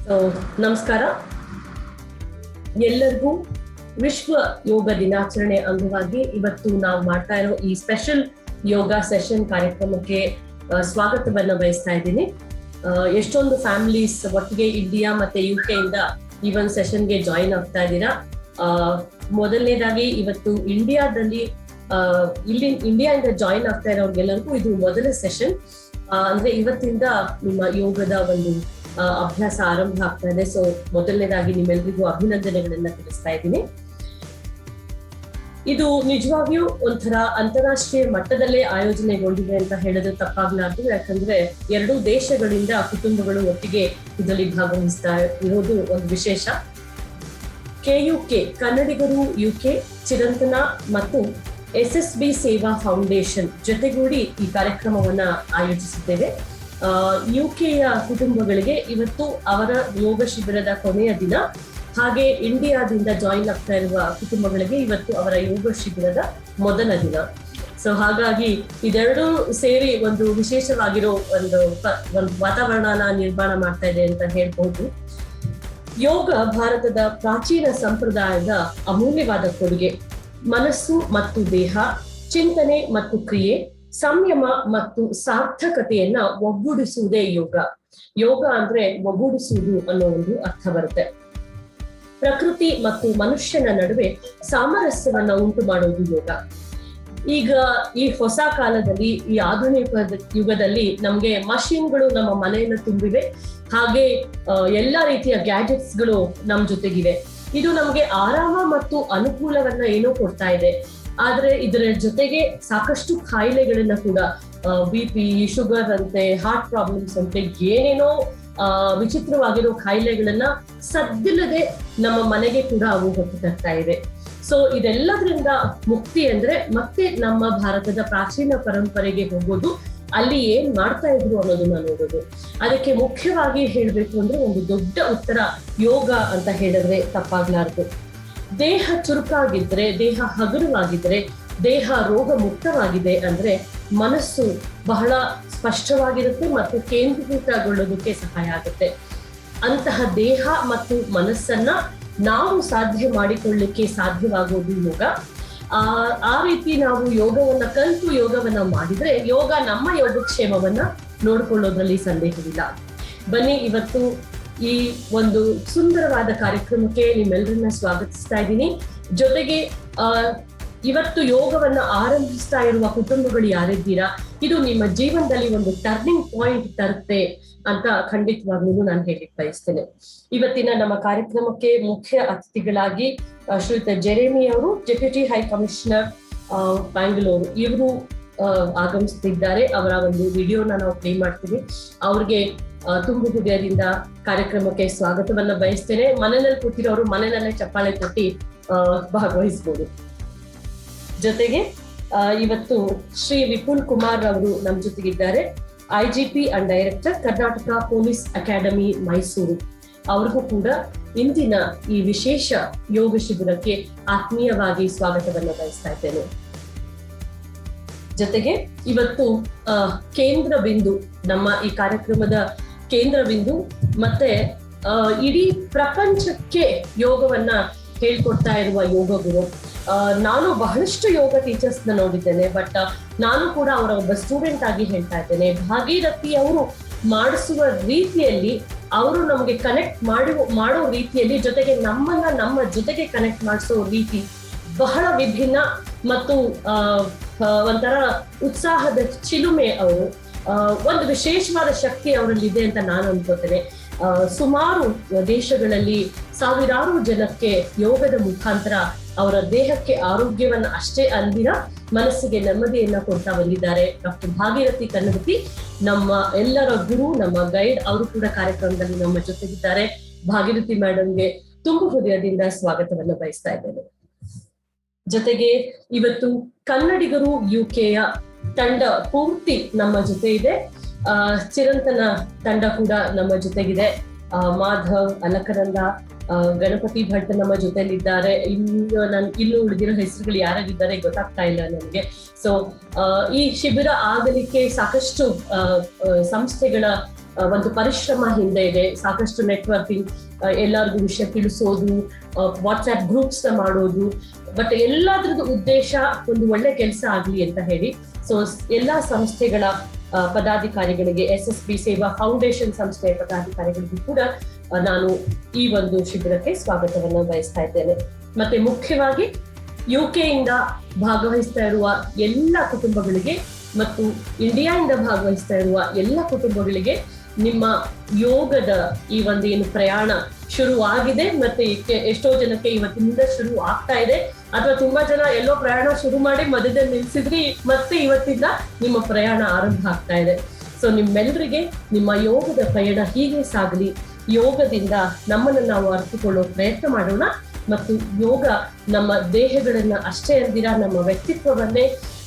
So ನಮಸ್ಕಾರ ಎಲ್ಲರಿಗೂ. ವಿಶ್ವ ಯೋಗ ದಿನಾಚರಣೆ ಅಂಗವಾಗಿ ಇವತ್ತು ನಾವು ಮಾಡ್ತಾ ಇರೋ ಈ ಸ್ಪೆಷಲ್ ಯೋಗ ಸೆಷನ್ ಕಾರ್ಯಕ್ರಮಕ್ಕೆ ಸ್ವಾಗತವನ್ನ ಬಯಸ್ತಾ ಇದ್ದೀನಿ. ಎಷ್ಟೊಂದು ಫ್ಯಾಮಿಲೀಸ್ ಒಟ್ಟಿಗೆ ಇಂಡಿಯಾ ಮತ್ತೆ UK ಇಂದ ಈ ಒಂದು ಸೆಷನ್ಗೆ ಜಾಯಿನ್ ಆಗ್ತಾ ಇದ್ದೀರಾ. ಮೊದಲನೇದಾಗಿ ಇವತ್ತು ಇಂಡಿಯಾದಲ್ಲಿ ಇಂಡಿಯಾದಿಂದ ಜಾಯಿನ್ ಆಗ್ತಾ ಇರೋರ್ಗೆಲ್ಲರಿಗೂ ಇದು ಮೊದಲ ಸೆಷನ್. ಅಂದ್ರೆ ಇವತ್ತಿಂದ ನಿಮ್ಮ ಯೋಗದ ಒಂದು ಅಭ್ಯಾಸ ಆರಂಭ ಆಗ್ತಾ ಇದೆ. ಸೊ ಮೊದಲನೇದಾಗಿ ನಿಮ್ಮೆಲ್ಲರಿಗೂ ಅಭಿನಂದನೆಗಳನ್ನ ತಿಳಿಸ್ತಾ ಇದ್ದೀನಿ. ಇದು ನಿಜವಾಗಿಯೂ ಒಂಥರ ಅಂತಾರಾಷ್ಟ್ರೀಯ ಮಟ್ಟದಲ್ಲೇ ಆಯೋಜನೆಗೊಂಡಿದೆ ಅಂತ ಹೇಳಿದ್ರೆ ತಪ್ಪಾಗ್ಲಾರ್ದು. ಯಾಕಂದ್ರೆ ಎರಡೂ ದೇಶಗಳಿಂದ ಕುಟುಂಬಗಳು ಒಟ್ಟಿಗೆ ಇದರಲ್ಲಿ ಭಾಗವಹಿಸ್ತಾ ಇರೋದು ಒಂದು ವಿಶೇಷ. KUK ಕನ್ನಡಿಗರು UK, ಚಿರಂತನ ಮತ್ತು SSB ಸೇವಾ ಫೌಂಡೇಶನ್ ಜೊತೆಗೂಡಿ ಈ ಕಾರ್ಯಕ್ರಮವನ್ನ ಆಯೋಜಿಸಿದ್ದೇವೆ. UKಯ ಕುಟುಂಬಗಳಿಗೆ ಇವತ್ತು ಅವರ ಯೋಗ ಶಿಬಿರದ ಕೊನೆಯ ದಿನ, ಹಾಗೆ ಇಂಡಿಯಾದಿಂದ ಜಾಯಿನ್ ಆಗ್ತಾ ಇರುವ ಕುಟುಂಬಗಳಿಗೆ ಇವತ್ತು ಅವರ ಯೋಗ ಶಿಬಿರದ ಮೊದಲ ದಿನ. ಸೊ ಹಾಗಾಗಿ ಇದೆರಡೂ ಸೇರಿ ಒಂದು ವಿಶೇಷವಾಗಿರೋ ಒಂದು ವಾತಾವರಣನ ನಿರ್ಮಾಣ ಮಾಡ್ತಾ ಇದೆ ಅಂತ ಹೇಳ್ಬಹುದು. ಯೋಗ ಭಾರತದ ಪ್ರಾಚೀನ ಸಂಪ್ರದಾಯದ ಅಮೂಲ್ಯವಾದ ಕೊಡುಗೆ. ಮನಸ್ಸು ಮತ್ತು ದೇಹ, ಚಿಂತನೆ ಮತ್ತು ಕ್ರಿಯೆ, ಸಂಯಮ ಮತ್ತು ಸಾರ್ಥಕತೆಯನ್ನ ಒಗ್ಗೂಡಿಸುವುದೇ ಯೋಗ. ಯೋಗ ಅಂದ್ರೆ ಒಗ್ಗೂಡಿಸುವುದು ಅನ್ನೋ ಒಂದು ಅರ್ಥ ಬರುತ್ತೆ. ಪ್ರಕೃತಿ ಮತ್ತು ಮನುಷ್ಯನ ನಡುವೆ ಸಾಮರಸ್ಯವನ್ನ ಉಂಟು ಮಾಡುವುದು ಯೋಗ. ಈಗ ಈ ಹೊಸ ಕಾಲದಲ್ಲಿ, ಈ ಆಧುನಿಕ ಯುಗದಲ್ಲಿ ನಮ್ಗೆ ಮಷೀನ್ಗಳು ನಮ್ಮ ಮನೆಯನ್ನು ತುಂಬಿವೆ, ಹಾಗೆ ಎಲ್ಲಾ ರೀತಿಯ ಗ್ಯಾಜೆಟ್ಸ್ಗಳು ನಮ್ ಜೊತೆಗಿವೆ. ಇದು ನಮ್ಗೆ ಆರಾಮ ಮತ್ತು ಅನುಕೂಲವನ್ನ ಏನೋ ಕೊಡ್ತಾ ಇದೆ. ಆದ್ರೆ ಇದರ ಜೊತೆಗೆ ಸಾಕಷ್ಟು ಕಾಯಿಲೆಗಳನ್ನ ಕೂಡ, BP, ಶುಗರ್ ಅಂತೆ, ಹಾರ್ಟ್ ಪ್ರಾಬ್ಲಮ್ಸ್ ಅಂತೆ, ಏನೇನೋ ವಿಚಿತ್ರವಾಗಿರೋ ಕಾಯಿಲೆಗಳನ್ನ ಸದ್ದಿಲ್ಲದೆ ನಮ್ಮ ಮನೆಗೆ ಕೂಡ ಅವು ಹೊತ್ತು ತರ್ತಾ ಇವೆ. ಸೊ ಇದೆಲ್ಲದ್ರಿಂದ ಮುಕ್ತಿ ಅಂದ್ರೆ ಮತ್ತೆ ನಮ್ಮ ಭಾರತದ ಪ್ರಾಚೀನ ಪರಂಪರೆಗೆ ಹೋಗೋದು, ಅಲ್ಲಿ ಏನ್ ಮಾಡ್ತಾ ಇದ್ರು ಅನ್ನೋದನ್ನ ನೋಡೋದು. ಅದಕ್ಕೆ ಮುಖ್ಯವಾಗಿ ಹೇಳ್ಬೇಕು ಅಂದ್ರೆ ಒಂದು ದೊಡ್ಡ ಉತ್ತರ ಯೋಗ ಅಂತ ಹೇಳಿದ್ರೆ ತಪ್ಪಾಗ್ಲಾರ್ದು. ದೇಹ ಚುರುಕಾಗಿದ್ರೆ, ದೇಹ ಹಗುರವಾಗಿದ್ರೆ, ದೇಹ ರೋಗ ಮುಕ್ತವಾಗಿದೆ ಅಂದ್ರೆ ಮನಸ್ಸು ಬಹಳ ಸ್ಪಷ್ಟವಾಗಿರುತ್ತೆ ಮತ್ತು ಕೇಂದ್ರೀಕೃತಗೊಳ್ಳೋದಕ್ಕೆ ಸಹಾಯ ಆಗುತ್ತೆ. ಅಂತಹ ದೇಹ ಮತ್ತು ಮನಸ್ಸನ್ನ ನಾವು ಸಾಧ್ಯ ಮಾಡಿಕೊಳ್ಳಿಕ್ಕೆ ಸಾಧ್ಯವಾಗೋದು ಯೋಗ. ಆ ರೀತಿ ನಾವು ಯೋಗವನ್ನ ಕಲಿತು ಯೋಗವನ್ನ ಮಾಡಿದ್ರೆ ಯೋಗ ನಮ್ಮ ಯೋಗಕ್ಷೇಮವನ್ನ ನೋಡ್ಕೊಳ್ಳೋದ್ರಲ್ಲಿ ಸಂದೇಹವಿಲ್ಲ. ಬನ್ನಿ, ಇವತ್ತು ಈ ಒಂದು ಸುಂದರವಾದ ಕಾರ್ಯಕ್ರಮಕ್ಕೆ ನಿಮ್ಮೆಲ್ಲರನ್ನ ಸ್ವಾಗತಿಸ್ತಾ ಇದ್ದೀನಿ. ಜೊತೆಗೆ ಇವತ್ತು ಯೋಗವನ್ನ ಆರಂಭಿಸ್ತಾ ಇರುವ ಕುಟುಂಬಗಳು ಯಾರಿದ್ದೀರಾ, ಇದು ನಿಮ್ಮ ಜೀವನದಲ್ಲಿ ಒಂದು ಟರ್ನಿಂಗ್ ಪಾಯಿಂಟ್ ತರುತ್ತೆ ಅಂತ ಖಂಡಿತವಾಗ್ಲೂ ನಾನು ಹೇಳಿಕ್ ಬಯಸ್ತೇನೆ. ಇವತ್ತಿನ ನಮ್ಮ ಕಾರ್ಯಕ್ರಮಕ್ಕೆ ಮುಖ್ಯ ಅತಿಥಿಗಳಾಗಿ ಶ್ರೀಯುತ ಜೆರೆಮಿ ಅವರು, ಡೆಪ್ಯೂಟಿ ಹೈ ಕಮಿಷನರ್ ಬ್ಯಾಂಗ್ಳೂರು, ಇವರು ಆಗಮಿಸುತ್ತಿದ್ದಾರೆ. ಅವರ ಒಂದು ವಿಡಿಯೋನ ನಾವು ಪ್ಲೇ ಮಾಡ್ತೀವಿ. ಅವ್ರಿಗೆ ತುಂಬು ಹೃದಯದಿಂದ ಕಾರ್ಯಕ್ರಮಕ್ಕೆ ಸ್ವಾಗತವನ್ನ ಬಯಸ್ತೇನೆ. ಮನೆಯಲ್ಲಿ ಕೂತಿರೋರು ಮನೆಯಲ್ಲೇ ಚಪ್ಪಾಳೆ ತಟ್ಟಿ ಭಾಗವಹಿಸಬಹುದು. ಜೊತೆಗೆ ಇವತ್ತು ಶ್ರೀ ವಿಪುಲ್ ಕುಮಾರ್ ಅವರು ನಮ್ಮ ಜೊತೆಗಿದ್ದಾರೆ, IGP and director, Karnataka police academy Mysuru. ಅವ್ರಿಗೂ ಕೂಡ ಇಂದಿನ ಈ ವಿಶೇಷ ಯೋಗ ಶಿಬಿರಕ್ಕೆ ಆತ್ಮೀಯವಾಗಿ ಸ್ವಾಗತವನ್ನ ಬಯಸ್ತಾ ಇದ್ದೇನೆ. ಜೊತೆಗೆ ಇವತ್ತು ಕೇಂದ್ರ ಬಿಂದು, ನಮ್ಮ ಈ ಕಾರ್ಯಕ್ರಮದ ಕೇಂದ್ರ ಬಿಂದು ಮತ್ತೆ ಇಡೀ ಪ್ರಪಂಚಕ್ಕೆ ಯೋಗವನ್ನ ಹೇಳ್ಕೊಡ್ತಾ ಇರುವ ಯೋಗ ಗುರು. ನಾನು ಬಹಳಷ್ಟು ಯೋಗ ಟೀಚರ್ಸ್ ನ ನೋಡಿದ್ದೇನೆ, ಬಟ್ ನಾನು ಕೂಡ ಅವರ ಒಬ್ಬ ಸ್ಟೂಡೆಂಟ್ ಆಗಿ ಹೇಳ್ತಾ ಇದ್ದೇನೆ. ಭಾಗೀರಥಿ ಅವರು ಮಾಡಿಸುವ ರೀತಿಯಲ್ಲಿ, ಅವರು ನಮಗೆ ಕನೆಕ್ಟ್ ಮಾಡೋ ರೀತಿಯಲ್ಲಿ, ಜೊತೆಗೆ ನಮ್ಮನ್ನ ನಮ್ಮ ಜೊತೆಗೆ ಕನೆಕ್ಟ್ ಮಾಡಿಸೋ ರೀತಿ ಬಹಳ ವಿಭಿನ್ನ ಮತ್ತು ಒಂಥರ ಉತ್ಸಾಹದ ಚಿಲುಮೆ. ಅವರು ಒಂದು ವಿಶೇಷವಾದ ಶಕ್ತಿ ಅವರಲ್ಲಿ ಇದೆ ಅಂತ ನಾನು ಅನ್ಕೋತೇನೆ. ಸುಮಾರು ದೇಶಗಳಲ್ಲಿ ಸಾವಿರಾರು ಜನಕ್ಕೆ ಯೋಗದ ಮುಖಾಂತರ ಅವರ ದೇಹಕ್ಕೆ ಆರೋಗ್ಯವನ್ನ ಅಷ್ಟೇ ಅಲ್ದಿರ ಮನಸ್ಸಿಗೆ ನೆಮ್ಮದಿಯನ್ನ ಕೊಡ್ತಾ ಬಂದಿದ್ದಾರೆ. ಡಾಕ್ಟರ್ ಭಾಗೀರಥಿ ಕನ್ನಡತಿ, ನಮ್ಮ ಎಲ್ಲರ ಗುರು, ನಮ್ಮ ಗೈಡ್, ಅವರು ಕೂಡ ಕಾರ್ಯಕ್ರಮದಲ್ಲಿ ನಮ್ಮ ಜೊತೆಗಿದ್ದಾರೆ. ಭಾಗೀರಥಿ ಮೇಡಮ್ಗೆ ತುಂಬು ಹೃದಯದಿಂದ ಸ್ವಾಗತವನ್ನ ಬಯಸ್ತಾ ಇದ್ದೇನೆ. ಜೊತೆಗೆ ಇವತ್ತು ಕನ್ನಡಿಗರು UKಯ ತಂಡ ಪೂರ್ತಿ ನಮ್ಮ ಜೊತೆ ಇದೆ. ಚಿರಂತನ ತಂಡ ಕೂಡ ನಮ್ಮ ಜೊತೆಗಿದೆ. ಮಾಧವ್, ಅಲಕನಂದ, ಗಣಪತಿ ಭಟ್ ನಮ್ಮ ಜೊತೆಲಿದ್ದಾರೆ. ಇನ್ನು ಉಳಿದಿರೋ ಹೆಸರುಗಳು ಯಾರಾಗಿದ್ದಾರೆ ಗೊತ್ತಾಗ್ತಾ ಇಲ್ಲ ನನಗೆ. ಸೊ ಈ ಶಿಬಿರ ಆಗಲಿಕ್ಕೆ ಸಾಕಷ್ಟು ಸಂಸ್ಥೆಗಳ ಒಂದು ಪರಿಶ್ರಮ ಹಿಂದೆ ಇದೆ. ಸಾಕಷ್ಟು ನೆಟ್ವರ್ಕಿಂಗ್, ಎಲ್ಲರಿಗೂ ವಿಷಯ ತಿಳಿಸೋದು, ವಾಟ್ಸ್ಆಪ್ ಗ್ರೂಪ್ಸ್ ಮಾಡೋದು, ಬಟ್ ಎಲ್ಲದ್ರದ್ದು ಉದ್ದೇಶ ಒಂದು ಒಳ್ಳೆ ಕೆಲಸ ಆಗ್ಲಿ ಅಂತ ಹೇಳಿ. ಸೊ ಎಲ್ಲಾ ಸಂಸ್ಥೆಗಳ ಪದಾಧಿಕಾರಿಗಳಿಗೆ, SSB ಸೇವಾ ಫೌಂಡೇಶನ್ ಸಂಸ್ಥೆಯ ಪದಾಧಿಕಾರಿಗಳಿಗೂ ಕೂಡ ನಾನು ಈ ಒಂದು ಶಿಬಿರಕ್ಕೆ ಸ್ವಾಗತವನ್ನ ಬಯಸ್ತಾ ಇದ್ದೇನೆ. ಮತ್ತೆ ಮುಖ್ಯವಾಗಿ UK ಇಂದ ಭಾಗವಹಿಸ್ತಾ ಇರುವ ಎಲ್ಲ ಕುಟುಂಬಗಳಿಗೆ ಮತ್ತು ಇಂಡಿಯಾದಿಂದ ಭಾಗವಹಿಸ್ತಾ ಇರುವ ಎಲ್ಲ ಕುಟುಂಬಗಳಿಗೆ ನಿಮ್ಮ ಯೋಗದ ಈ ಒಂದು ಏನು ಪ್ರಯಾಣ ಶುರುವಾಗಿದೆ, ಮತ್ತೆ ಎಷ್ಟೋ ಜನಕ್ಕೆ ಇವತ್ತಿನಿಂದ ಶುರು ಆಗ್ತಾ ಇದೆ, ಅಥವಾ ತುಂಬಾ ಜನ ಎಲ್ಲೋ ಪ್ರಯಾಣ ಶುರು ಮಾಡಿ ಮಧ್ಯದಲ್ಲಿ ನಿಲ್ಸಿದ್ರಿ, ಮತ್ತೆ ಇವತ್ತಿಂದ ನಿಮ್ಮ ಪ್ರಯಾಣ ಆರಂಭ ಆಗ್ತಾ ಇದೆ. ಸೊ ನಿಮ್ಮೆಲ್ಲರಿಗೆ ನಿಮ್ಮ ಯೋಗದ ಪ್ರಯಾಣ ಹೀಗೆ ಸಾಗಲಿ. ಯೋಗದಿಂದ ನಮ್ಮನ್ನು ನಾವು ಅರಿತುಕೊಳ್ಳೋ ಪ್ರಯತ್ನ ಮಾಡೋಣ, ಮತ್ತು ಯೋಗ ನಮ್ಮ ದೇಹಗಳನ್ನ ಅಷ್ಟೇ ಅಲ್ದಿರ ನಮ್ಮ ವ್ಯಕ್ತಿತ್ವವನ್ನೇ,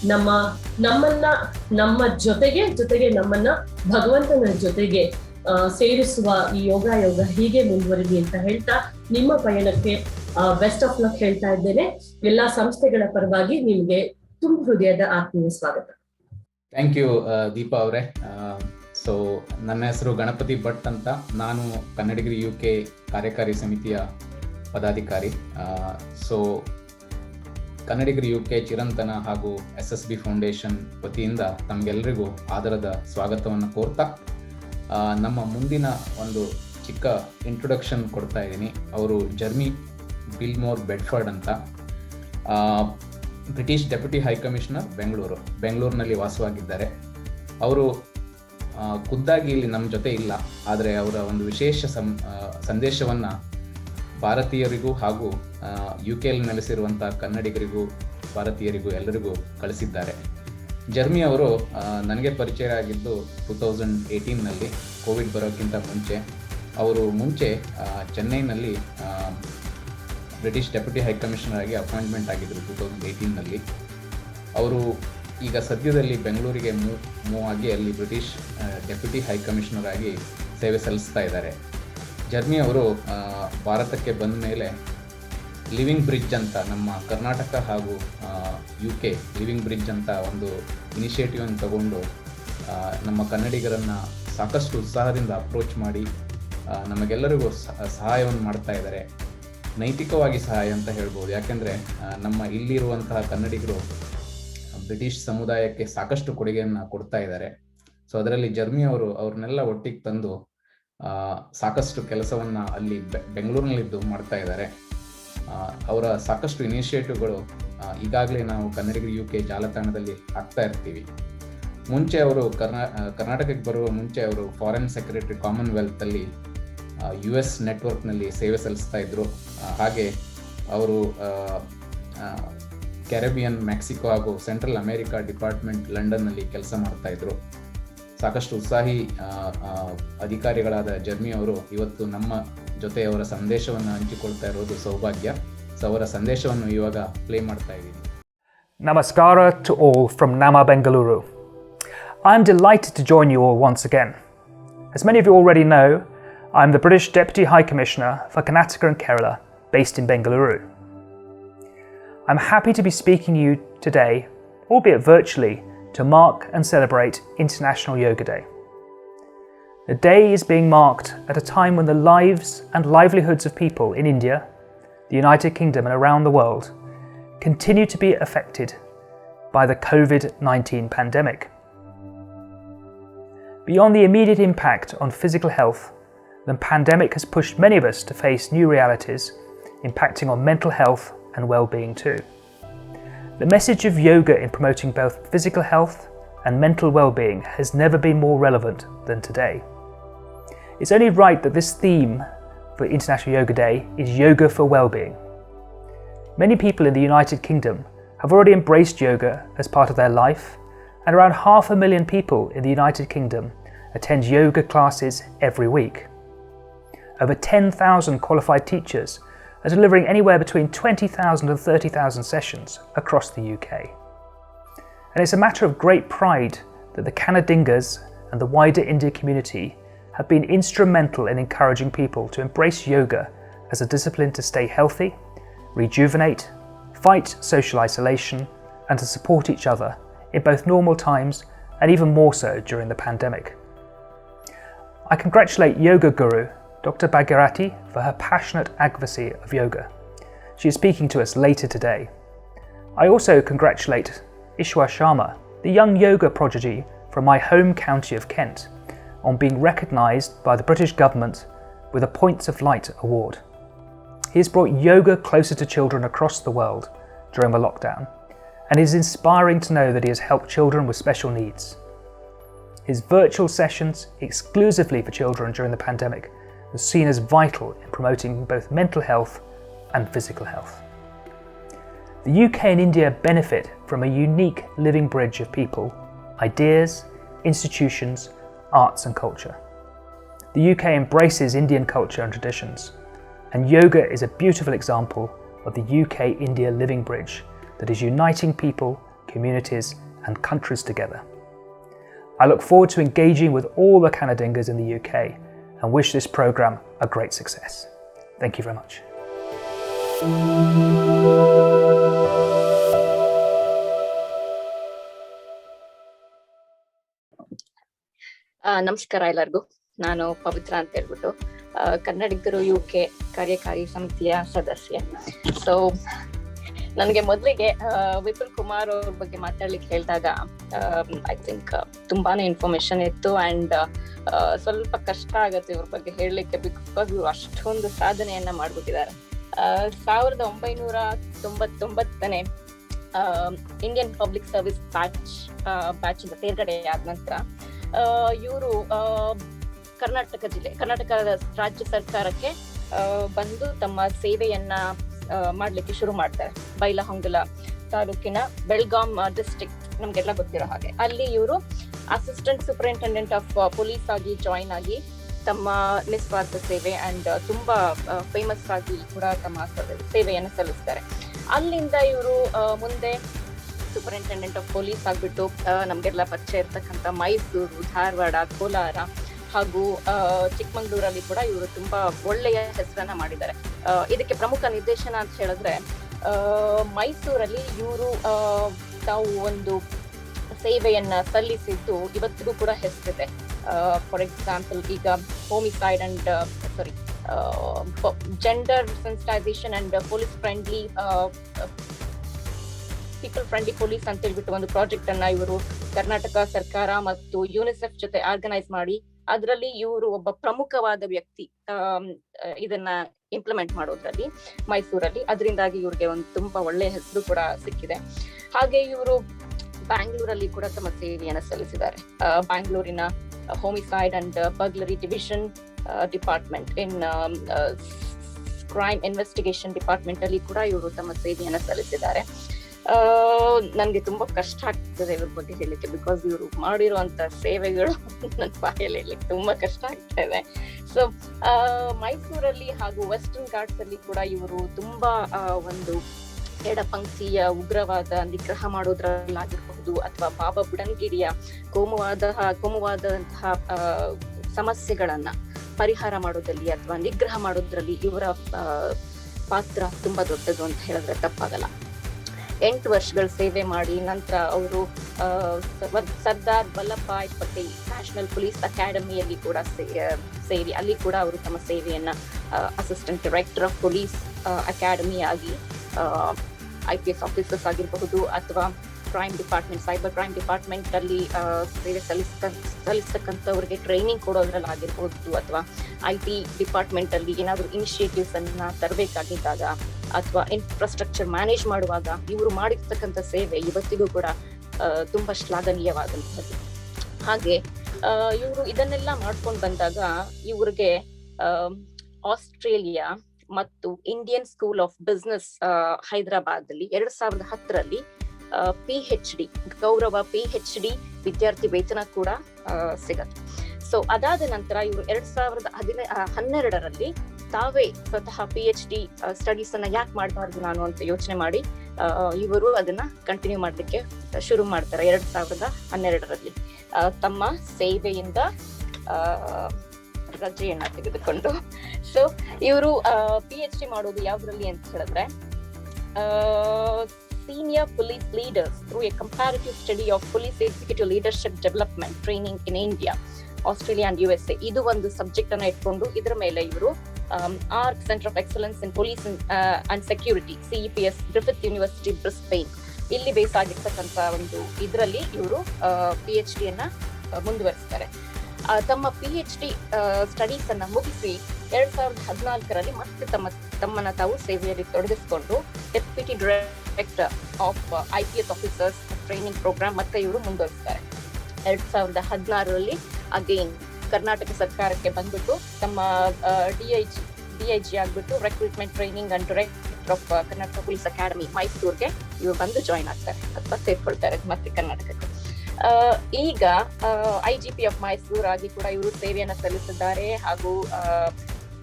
ನಮ್ಮ ಜೊತೆಗೆ ನಮ್ಮನ್ನ ಭಗವಂತನ ಜೊತೆಗೆ ಸೇರಿಸುವ ಈ ಯೋಗ ಹೀಗೆ ಮುಂದುವರಿಲಿ ಅಂತ ಹೇಳ್ತಾ ನಿಮ್ಮ ಪಯಣಕ್ಕೆ ಬೆಸ್ಟ್ ಆಫ್ ಲಕ್ ಹೇಳ್ತಾ ಇದ್ದೇನೆ. ಎಲ್ಲಾ ಸಂಸ್ಥೆಗಳ ಪರವಾಗಿ ನಿಮ್ಗೆ ತುಂಬ ಹೃದಯದ ಆತ್ಮೀಯ ಸ್ವಾಗತ. ಥ್ಯಾಂಕ್ ಯು ದೀಪಾ ಅವರೇ. ಸೊ ನನ್ನ ಹೆಸರು ಗಣಪತಿ ಭಟ್ ಅಂತ. ನಾನು ಕನ್ನಡಿಗರಿ UK ಕಾರ್ಯಕಾರಿ ಸಮಿತಿಯ ಪದಾಧಿಕಾರಿ. ಸೊ ಕನ್ನಡಿಗರಿ UK ಚಿರಂತನ ಹಾಗೂ SSB ಫೌಂಡೇಶನ್ ವತಿಯಿಂದ ತಮಗೆಲ್ಲರಿಗೂ ಆದರದ ಸ್ವಾಗತವನ್ನು ಕೋರ್ತಾ ನಮ್ಮ ಮುಂದಿನ ಒಂದು ಚಿಕ್ಕ ಇಂಟ್ರೊಡಕ್ಷನ್ ಕೊಡ್ತಾ ಇದ್ದೀನಿ. ಅವರು ಜರ್ಮಿ ಬಿಲ್ಮೋರ್ ಬೆಡ್ಫರ್ಡ್ ಅಂತ, ಬ್ರಿಟಿಷ್ ಡೆಪ್ಯೂಟಿ ಹೈಕಮಿಷನರ್ ಬೆಂಗಳೂರಿನಲ್ಲಿ ವಾಸವಾಗಿದ್ದಾರೆ. ಅವರು ಖುದ್ದಾಗಿ ಇಲ್ಲಿ ನಮ್ಮ ಜೊತೆ ಇಲ್ಲ, ಆದರೆ ಅವರ ಒಂದು ವಿಶೇಷ ಸಂದೇಶವನ್ನು ಭಾರತೀಯರಿಗೂ ಹಾಗೂ UK ನೆಲೆಸಿರುವಂಥ ಕನ್ನಡಿಗರಿಗೂ ಭಾರತೀಯರಿಗೂ ಎಲ್ಲರಿಗೂ ಕಳಿಸಿದ್ದಾರೆ. ಜರ್ಮಿ ಅವರು ನನಗೆ ಪರಿಚಯ ಆಗಿದ್ದು 2018ನಲ್ಲಿ, ಕೋವಿಡ್ ಬರೋಕ್ಕಿಂತ ಮುಂಚೆ. ಅವರು ಮುಂಚೆ ಚೆನ್ನೈನಲ್ಲಿ ಬ್ರಿಟಿಷ್ ಡೆಪ್ಯೂಟಿ ಹೈಕಮಿಷನರ್ ಆಗಿ ಅಪಾಯಿಂಟ್ಮೆಂಟ್ ಆಗಿದ್ದರು 2018ನಲ್ಲಿ. ಅವರು ಈಗ ಸದ್ಯದಲ್ಲಿ ಬೆಂಗಳೂರಿಗೆ ಮೂವ್ ಆಗಿ ಅಲ್ಲಿ ಬ್ರಿಟಿಷ್ ಡೆಪ್ಯೂಟಿ ಹೈಕಮಿಷನರ್ ಆಗಿ ಸೇವೆ ಸಲ್ಲಿಸ್ತಾ ಇದ್ದಾರೆ. ಜರ್ಮಿ ಅವರು ಭಾರತಕ್ಕೆ ಬಂದ ಮೇಲೆ ಲಿವಿಂಗ್ ಬ್ರಿಡ್ಜ್ ಅಂತ, ನಮ್ಮ ಕರ್ನಾಟಕ ಹಾಗೂ UK ಲಿವಿಂಗ್ ಬ್ರಿಡ್ಜ್ ಅಂತ ಒಂದು ಇನಿಷಿಯೇಟಿವನ್ನು ತಗೊಂಡು ನಮ್ಮ ಕನ್ನಡಿಗರನ್ನು ಸಾಕಷ್ಟು ಉತ್ಸಾಹದಿಂದ ಅಪ್ರೋಚ್ ಮಾಡಿ ನಮಗೆಲ್ಲರಿಗೂ ಸಹಾಯವನ್ನು ಮಾಡ್ತಾ ಇದ್ದಾರೆ. ನೈತಿಕವಾಗಿ ಸಹಾಯ ಅಂತ ಹೇಳ್ಬೋದು, ಯಾಕೆಂದರೆ ನಮ್ಮ ಇಲ್ಲಿರುವಂತಹ ಕನ್ನಡಿಗರು ಬ್ರಿಟಿಷ್ ಸಮುದಾಯಕ್ಕೆ ಸಾಕಷ್ಟು ಕೊಡುಗೆಯನ್ನು ಕೊಡ್ತಾ ಇದ್ದಾರೆ. ಸೊ ಅದರಲ್ಲಿ ಜರ್ಮಿ ಅವರು ಅವ್ರನ್ನೆಲ್ಲ ಒಟ್ಟಿಗೆ ತಂದು ಸಾಕಷ್ಟು ಕೆಲಸವನ್ನು ಅಲ್ಲಿ ಬೆಂಗಳೂರಿನಲ್ಲಿದ್ದು ಮಾಡ್ತಾ ಇದ್ದಾರೆ. ಅವರ ಸಾಕಷ್ಟು ಇನಿಷಿಯೇಟಿವ್ಗಳು ಈಗಾಗಲೇ ನಾವು ಕನ್ನಡಿಗರಿ UK ಜಾಲತಾಣದಲ್ಲಿ ಹಾಕ್ತಾ ಇರ್ತೀವಿ. ಮುಂಚೆ ಅವರು ಕರ್ನಾಟಕಕ್ಕೆ ಬರುವ ಮುಂಚೆ ಅವರು ಫಾರಿನ್ ಸೆಕ್ರೆಟರಿ ಕಾಮನ್ವೆಲ್ತಲ್ಲಿ US ನೆಟ್ವರ್ಕ್ನಲ್ಲಿ ಸೇವೆ ಸಲ್ಲಿಸ್ತಾ ಇದ್ದರು. ಹಾಗೆ ಅವರು ಕ್ಯಾರಿಬಿಯನ್, ಮೆಕ್ಸಿಕೋ ಹಾಗೂ ಸೆಂಟ್ರಲ್ ಅಮೇರಿಕಾ ಡಿಪಾರ್ಟ್ಮೆಂಟ್ ಲಂಡನ್ನಲ್ಲಿ ಕೆಲಸ ಮಾಡ್ತಾ ಇದ್ರು. ಸಾಕಷ್ಟು ಉತ್ಸಾಹಿ ಅಧಿಕಾರಿಗಳಾದ ಜರ್ಮಿ ಅವರು ಇವತ್ತು ನಮ್ಮ ಜೊತೆ ಅವರ ಸಂದೇಶವನ್ನು ಹಂಚಿಕೊಳ್ತಾ ಇರೋದು ಸೌಭಾಗ್ಯ. ಸೊ ಅವರ ಸಂದೇಶವನ್ನು ಇವಾಗ ಪ್ಲೇ ಮಾಡ್ತಾ ಇದ್ದೀನಿ. Namaskara to all from Nama Bengaluru. I am delighted to join you all once again. As many of you already know, I am the British Deputy High Commissioner for Karnataka and Kerala, based in Bengaluru. I'm happy to be speaking to you today, albeit virtually, to mark and celebrate International Yoga Day. The day is being marked at a time when the lives and livelihoods of people in India, the United Kingdom and around the world continue to be affected by the COVID-19 pandemic. Beyond the immediate impact on physical health, the pandemic has pushed many of us to face new realities impacting on mental health and well-being too. The message of yoga in promoting both physical health and mental well-being has never been more relevant than today. It's only right that this theme for International Yoga Day is yoga for well-being. Many people in the United Kingdom have already embraced yoga as part of their life, and around 500,000 people in the United Kingdom attend yoga classes every week. Over 10,000 qualified teachers are delivering anywhere between 20,000 and 30,000 sessions across the UK. And it's a matter of great pride that the Kannadingas and the wider India community have been instrumental in encouraging people to embrace yoga as a discipline to stay healthy, rejuvenate, fight social isolation, and to support each other in both normal times and even more so during the pandemic. I congratulate yoga guru Dr. Bhagirathi for her passionate advocacy of yoga. She is speaking to us later today. I also congratulate Ishwar Sharma, the young yoga prodigy from my home county of Kent, on being recognised by the British government with a Points of Light award. He has brought yoga closer to children across the world during the lockdown, and it is inspiring to know that he has helped children with special needs. His virtual sessions, exclusively for children during the pandemic, was seen as vital in promoting both mental health and physical health. The UK and India benefit from a unique living bridge of people, ideas, institutions, arts and culture. The UK embraces Indian culture and traditions, and yoga is a beautiful example of the UK-India living bridge that is uniting people, communities and countries together. I look forward to engaging with all the Kannadingas in the UK and wish this programme a great success. Thank you very much. ನಮಸ್ಕಾರ ಎಲ್ಲರಿಗೂ. ನಾನು ಪವಿತ್ರ ಅಂತ ಹೇಳ್ಬಿಟ್ಟು ಕನ್ನಡಿಗರು UK ಕಾರ್ಯಕಾರಿ ಸಮಿತಿಯ ಸದಸ್ಯೆ. So ನನಗೆ ಮೊದಲಿಗೆ ವಿಪುಲ್ ಕುಮಾರ್ ಅವ್ರ ಬಗ್ಗೆ ಮಾತಾಡ್ಲಿಕ್ಕೆ ಹೇಳಿದಾಗ ಐ ಥಿಂಕ್ ತುಂಬಾನೇ ಇನ್ಫಾರ್ಮೇಶನ್ ಇತ್ತು ಅಂಡ್ ಸ್ವಲ್ಪ ಕಷ್ಟ ಆಗತ್ತೆ ಇವ್ರ ಬಗ್ಗೆ ಹೇಳಲಿಕ್ಕೆ, ಬಿಕಾಸ್ ಇವ್ರು ಅಷ್ಟೊಂದು ಸಾಧನೆಯನ್ನ ಮಾಡ್ಬಿಟ್ಟಿದ್ದಾರೆ. 1999ನೇ ಇಂಡಿಯನ್ ಪಬ್ಲಿಕ್ ಸರ್ವಿಸ್ ಬ್ಯಾಚ್ ಇಂದ ತೇರ್ಗಡೆ ಆದ ನಂತರ ಇವರು ಕರ್ನಾಟಕ ರಾಜ್ಯ ಸರ್ಕಾರಕ್ಕೆ ಬಂದು ತಮ್ಮ ಸೇವೆಯನ್ನ ಮಾಡ್ಲಿಕ್ಕೆ ಶುರು ಮಾಡ್ತಾರೆ. ಬೈಲಹೊಂಗಲ ತಾಲೂಕಿನ ಬೆಳಗಾಂ ಡಿಸ್ಟ್ರಿಕ್ಟ್ ನಮ್ಗೆಲ್ಲ ಗೊತ್ತಿರೋ ಹಾಗೆ ಅಲ್ಲಿ ಇವರು ಅಸಿಸ್ಟೆಂಟ್ ಸೂಪರಿಂಟೆಂಡೆಂಟ್ ಆಫ್ ಪೊಲೀಸ್ ಆಗಿ ಜಾಯಿನ್ ಆಗಿ ತಮ್ಮ ನಿಸ್ವಾರ್ಥ ಸೇವೆ ಅಂಡ್ ತುಂಬಾ ಫೇಮಸ್ ಆಗಿ ಕೂಡ ತಮ್ಮ ಸೇವೆಯನ್ನು ಸಲ್ಲಿಸ್ತಾರೆ. ಅಲ್ಲಿಂದ ಇವರು ಮುಂದೆ ಸೂಪರಿಂಟೆಂಡೆಂಟ್ ಆಫ್ ಪೊಲೀಸ್ ಆಗ್ಬಿಟ್ಟು ನಮ್ಗೆಲ್ಲ ಪರಿಚಯ ಇರ್ತಕ್ಕಂಥ ಮೈಸೂರು, ಧಾರವಾಡ, ಕೋಲಾರ ಹಾಗೂ ಚಿಕ್ಕಮಂಗ್ಳೂರಲ್ಲಿ ಕೂಡ ಇವರು ತುಂಬಾ ಒಳ್ಳೆಯ ಹೆಸರನ್ನ ಮಾಡಿದ್ದಾರೆ. ಇದಕ್ಕೆ ಪ್ರಮುಖ ನಿರ್ದೇಶನ ಅಂತ ಹೇಳಿದ್ರೆ ಮೈಸೂರಲ್ಲಿ ಇವರು ತಾವು ಒಂದು ಸೇವೆಯನ್ನ ಸಲ್ಲಿಸಿದ್ದು ಇವತ್ತಿಗೂ ಕೂಡ ಹೆಸರಿದೆ. ಫಾರ್ ಎಕ್ಸಾಂಪಲ್ ಈಗ homicide and gender sensitisation and people friendly police ಅಂತ ಹೇಳ್ಬಿಟ್ಟು ಒಂದು ಪ್ರಾಜೆಕ್ಟ್ ಅನ್ನ ಇವರು ಕರ್ನಾಟಕ ಸರ್ಕಾರ ಮತ್ತು ಯುನಿಸೆಫ್ ಜೊತೆ ಆರ್ಗನೈಸ್ ಮಾಡಿ ಅದರಲ್ಲಿ ಇವರು ಒಬ್ಬ ಪ್ರಮುಖವಾದ ವ್ಯಕ್ತಿ ಇದನ್ನ ಇಂಪ್ಲಿಮೆಂಟ್ ಮಾಡೋದ್ರಲ್ಲಿ ಮೈಸೂರಲ್ಲಿ. ಅದರಿಂದಾಗಿ ಇವ್ರಿಗೆ ಒಂದು ತುಂಬಾ ಒಳ್ಳೆಯ ಹೆಸರು ಕೂಡ ಸಿಕ್ಕಿದೆ. ಹಾಗೆ ಇವರು ಬ್ಯಾಂಗ್ಳೂರಲ್ಲಿ ಕೂಡ ತಮ್ಮ ಸೇವೆಯನ್ನು ಸಲ್ಲಿಸಿದ್ದಾರೆ. ಬ್ಯಾಂಗ್ಳೂರಿನ homicide and burglary division department in crime investigation department ಅಲ್ಲಿ ಕೂಡ ಇವರು ತಮ್ಮ ಸೇವೆಯನ್ನು ಸಲ್ಲಿಸಿದ್ದಾರೆ. ನನ್ಗೆ ತುಂಬಾ ಕಷ್ಟ ಆಗ್ತದೆ ಇವ್ರ ಬಗ್ಗೆ ಹೇಳಲಿಕ್ಕೆ, ಬಿಕಾಸ್ ಇವರು ಮಾಡಿರುವಂತ ಸೇವೆಗಳು ನನ್ನ ಬಾಯಲ್ಲಿ ಹೇಳಲಿಕ್ಕೆ ತುಂಬಾ ಕಷ್ಟ ಆಗ್ತಾ ಇದೆ. ಸೊ ಮೈಸೂರಲ್ಲಿ ಹಾಗೂ ವೆಸ್ಟರ್ನ್ ಘಾಟ್ಸ್ ಅಲ್ಲಿ ಕೂಡ ಇವರು ತುಂಬಾ ಒಂದು ಎಡಪಂಕ್ತಿಯ ಉಗ್ರವಾದ ನಿಗ್ರಹ ಮಾಡೋದ್ರಲ್ಲಾಗಿರಬಹುದು ಅಥವಾ ಬಾಬಾ ಬುಡನ್ಗಿರಿಯ ಕೋಮುವಾದಂತಹ ಸಮಸ್ಯೆಗಳನ್ನ ಪರಿಹಾರ ಮಾಡೋದ್ರಲ್ಲಿ ಅಥವಾ ನಿಗ್ರಹ ಮಾಡೋದ್ರಲ್ಲಿ ಇವರ ಪಾತ್ರ ತುಂಬಾ ದೊಡ್ಡದು ಅಂತ ಹೇಳಿದ್ರೆ ತಪ್ಪಾಗಲ್ಲ. 8 ವರ್ಷಗಳ ಸೇವೆ ಮಾಡಿ ನಂತರ ಅವರು ಸರ್ದಾರ್ ವಲ್ಲಭಭಾಯ್ ಪಟೇಲ್ ನ್ಯಾಷನಲ್ ಪೊಲೀಸ್ ಅಕಾಡೆಮಿಯಲ್ಲಿ ಕೂಡ ಸೇರಿ ಅಲ್ಲಿ ಕೂಡ ಅವರು ತಮ್ಮ ಸೇವೆಯನ್ನ assistant director of police academy ಆಗಿ IPS ಆಫೀಸರ್ಸ್ ಆಗಿರಬಹುದು ಅಥವಾ crime department, cyber crime department ಅಲ್ಲಿ ಸೇವೆ ಸಲ್ಲಿಸ್ತಕ್ಕಂಥವ್ರಿಗೆ ಟ್ರೈನಿಂಗ್ ಕೊಡೋದ್ರಲ್ಲಿ ಆಗಿರ್ಬೋದು ಅಥವಾ IT ಡಿಪಾರ್ಟ್ಮೆಂಟ್ ಅಲ್ಲಿ ಏನಾದ್ರು ಇನಿಷಿಯೇಟಿವ್ಸ್ ಅನ್ನ ತರಬೇಕಾಗಿದ್ದಾಗ ಅಥವಾ ಇನ್ಫ್ರಾಸ್ಟ್ರಕ್ಚರ್ ಮ್ಯಾನೇಜ್ ಮಾಡುವಾಗ ಇವರು ಮಾಡಿರ್ತಕ್ಕಂಥ ಸೇವೆ ಇವತ್ತಿಗೂ ಕೂಡ ತುಂಬಾ ಶ್ಲಾಘನೀಯವಾದಂಥದ್ದು. ಹಾಗೆ ಇವರು ಇದನ್ನೆಲ್ಲ ಮಾಡ್ಕೊಂಡು ಬಂದಾಗ ಇವ್ರಿಗೆ ಆಸ್ಟ್ರೇಲಿಯಾ ಮತ್ತು Indian school of business Hyderabad ಅಲ್ಲಿ 2010ರಲ್ಲಿ PhD ಗೌರವ PhD ವಿದ್ಯಾರ್ಥಿ ವೇತನ ಕೂಡ ಸಿಗತ್ತೆ. ಸೊ ಅದಾದ ನಂತರ ಇವರು 2012ರಲ್ಲಿ ತಾವೇ ಸ್ವತಃ PhD ಸ್ಟಡೀಸ್ ಅನ್ನ ಯಾಕೆ ಮಾಡಬಾರ್ದು ನಾನು ಅಂತ ಯೋಚನೆ ಮಾಡಿ ಇವರು ಅದನ್ನ ಕಂಟಿನ್ಯೂ ಮಾಡ್ಲಿಕ್ಕೆ ಶುರು ಮಾಡ್ತಾರೆ 2012ರಲ್ಲಿ ತಮ್ಮ ಸೇವೆಯಿಂದ ರಜೆಯನ್ನ ತೆಗೆದುಕೊಂಡು. ಸೊ ಇವರು PhD ಮಾಡೋದು ಯಾವ್ದ್ರಲ್ಲಿ ಅಂತ ಹೇಳಿದ್ರೆ senior police leaders through a comparative study of police executive leadership development training in India Australia and USA ಇದು ಒಂದು ಸಬ್ಜೆಕ್ಟ್ ಅನ್ನ ಇಟ್ಕೊಂಡು ಇದರ ಮೇಲೆ ಇವರು arc centre of excellence in police and security CEPS Griffith university Brisbane ಇಲ್ಲಿ base ಆಗಿರ್ತಕ್ಕಂಥ ಒಂದು ಇದರಲ್ಲಿ ಇವರು PhD ಅನ್ನ ಮುಂದುವರಿಸ್ತಾರೆ. ತಮ್ಮ PhD ಸ್ಟಡೀಸ್ ಅನ್ನ ಮುಗಿಸಿ 2014ರಲ್ಲಿ ಮತ್ತೆ ತಮ್ಮನ್ನ ತಾವು ಸೇವೆಯಲ್ಲಿ ತೊಡಗಿಸಿಕೊಂಡು deputy director of IPS officers training program ಮತ್ತೆ ಇವರು ಮುಂದುವರಿಸ್ತಾರೆ. 2016ರಲ್ಲಿ ಅಗೇನ್ ಕರ್ನಾಟಕ ಸರ್ಕಾರಕ್ಕೆ ಬಂದ್ಬಿಟ್ಟು ತಮ್ಮ DIG ಆಗ್ಬಿಟ್ಟು recruitment training and director of Karnataka police academy ಮೈಸೂರಿಗೆ ಇವರು ಬಂದು ಜಾಯ್ನ್ ಆಗ್ತಾರೆ ಅಥವಾ ಸೇರ್ಕೊಳ್ತಾರೆ ಮತ್ತೆ ಕರ್ನಾಟಕಕ್ಕೆ. ಈಗ IGP ಆಫ್ ಮೈಸೂರು ಆಗಿ ಕೂಡ ಇವರು ಸೇವೆಯನ್ನ ಸಲ್ಲಿಸಿದ್ದಾರೆ ಹಾಗೂ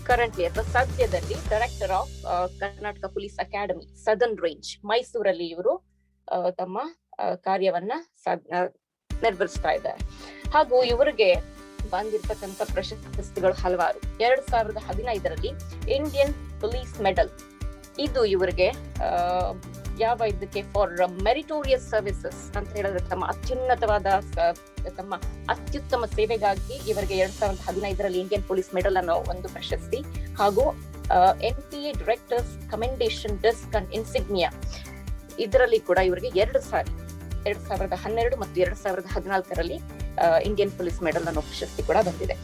ಕರೆಂಟ್ಲಿ ಅಥವಾ ಸದ್ಯದಲ್ಲಿ director of Karnataka police academy southern range ಮೈಸೂರಲ್ಲಿ ಇವರು ತಮ್ಮ ಕಾರ್ಯವನ್ನ ನಿರ್ವಹಿಸ್ತಾ ಇದ್ದಾರೆ. ಹಾಗೂ ಇವರಿಗೆ ಬಂದಿರತಕ್ಕಂತ ಪ್ರಶಸ್ತಿಗಳು ಹಲವಾರು. 2015ರಲ್ಲಿ ಇಂಡಿಯನ್ ಪೊಲೀಸ್ ಮೆಡಲ್ ಇದು ಇವರಿಗೆ ಯಾವ ಇದಕ್ಕೆ ಫಾರ್ ಮೆರಿಟೋರಿಯಸ್ ಸರ್ವಿಸಸ್ ಅಂತ ಹೇಳಿದ್ರೆ ತಮ್ಮ ಅತ್ಯುತ್ತಮ ಸೇವೆಗಾಗಿ ಇವರಿಗೆ 2015ರಲ್ಲಿ ಇಂಡಿಯನ್ ಪೊಲೀಸ್ ಮೆಡಲ್ ಅನ್ನೋ ಒಂದು ಪ್ರಶಸ್ತಿ ಹಾಗೂ NPA director's commendation disc and insignia ಇದರಲ್ಲಿ ಕೂಡ ಇವರಿಗೆ 2 ಸಾರಿ 2012 ಮತ್ತು 2014ರಲ್ಲಿ ಇಂಡಿಯನ್ ಪೊಲೀಸ್ ಮೆಡಲ್ ಅನ್ನೋ ಪ್ರಶಸ್ತಿ ಕೂಡ ಬಂದಿದೆ.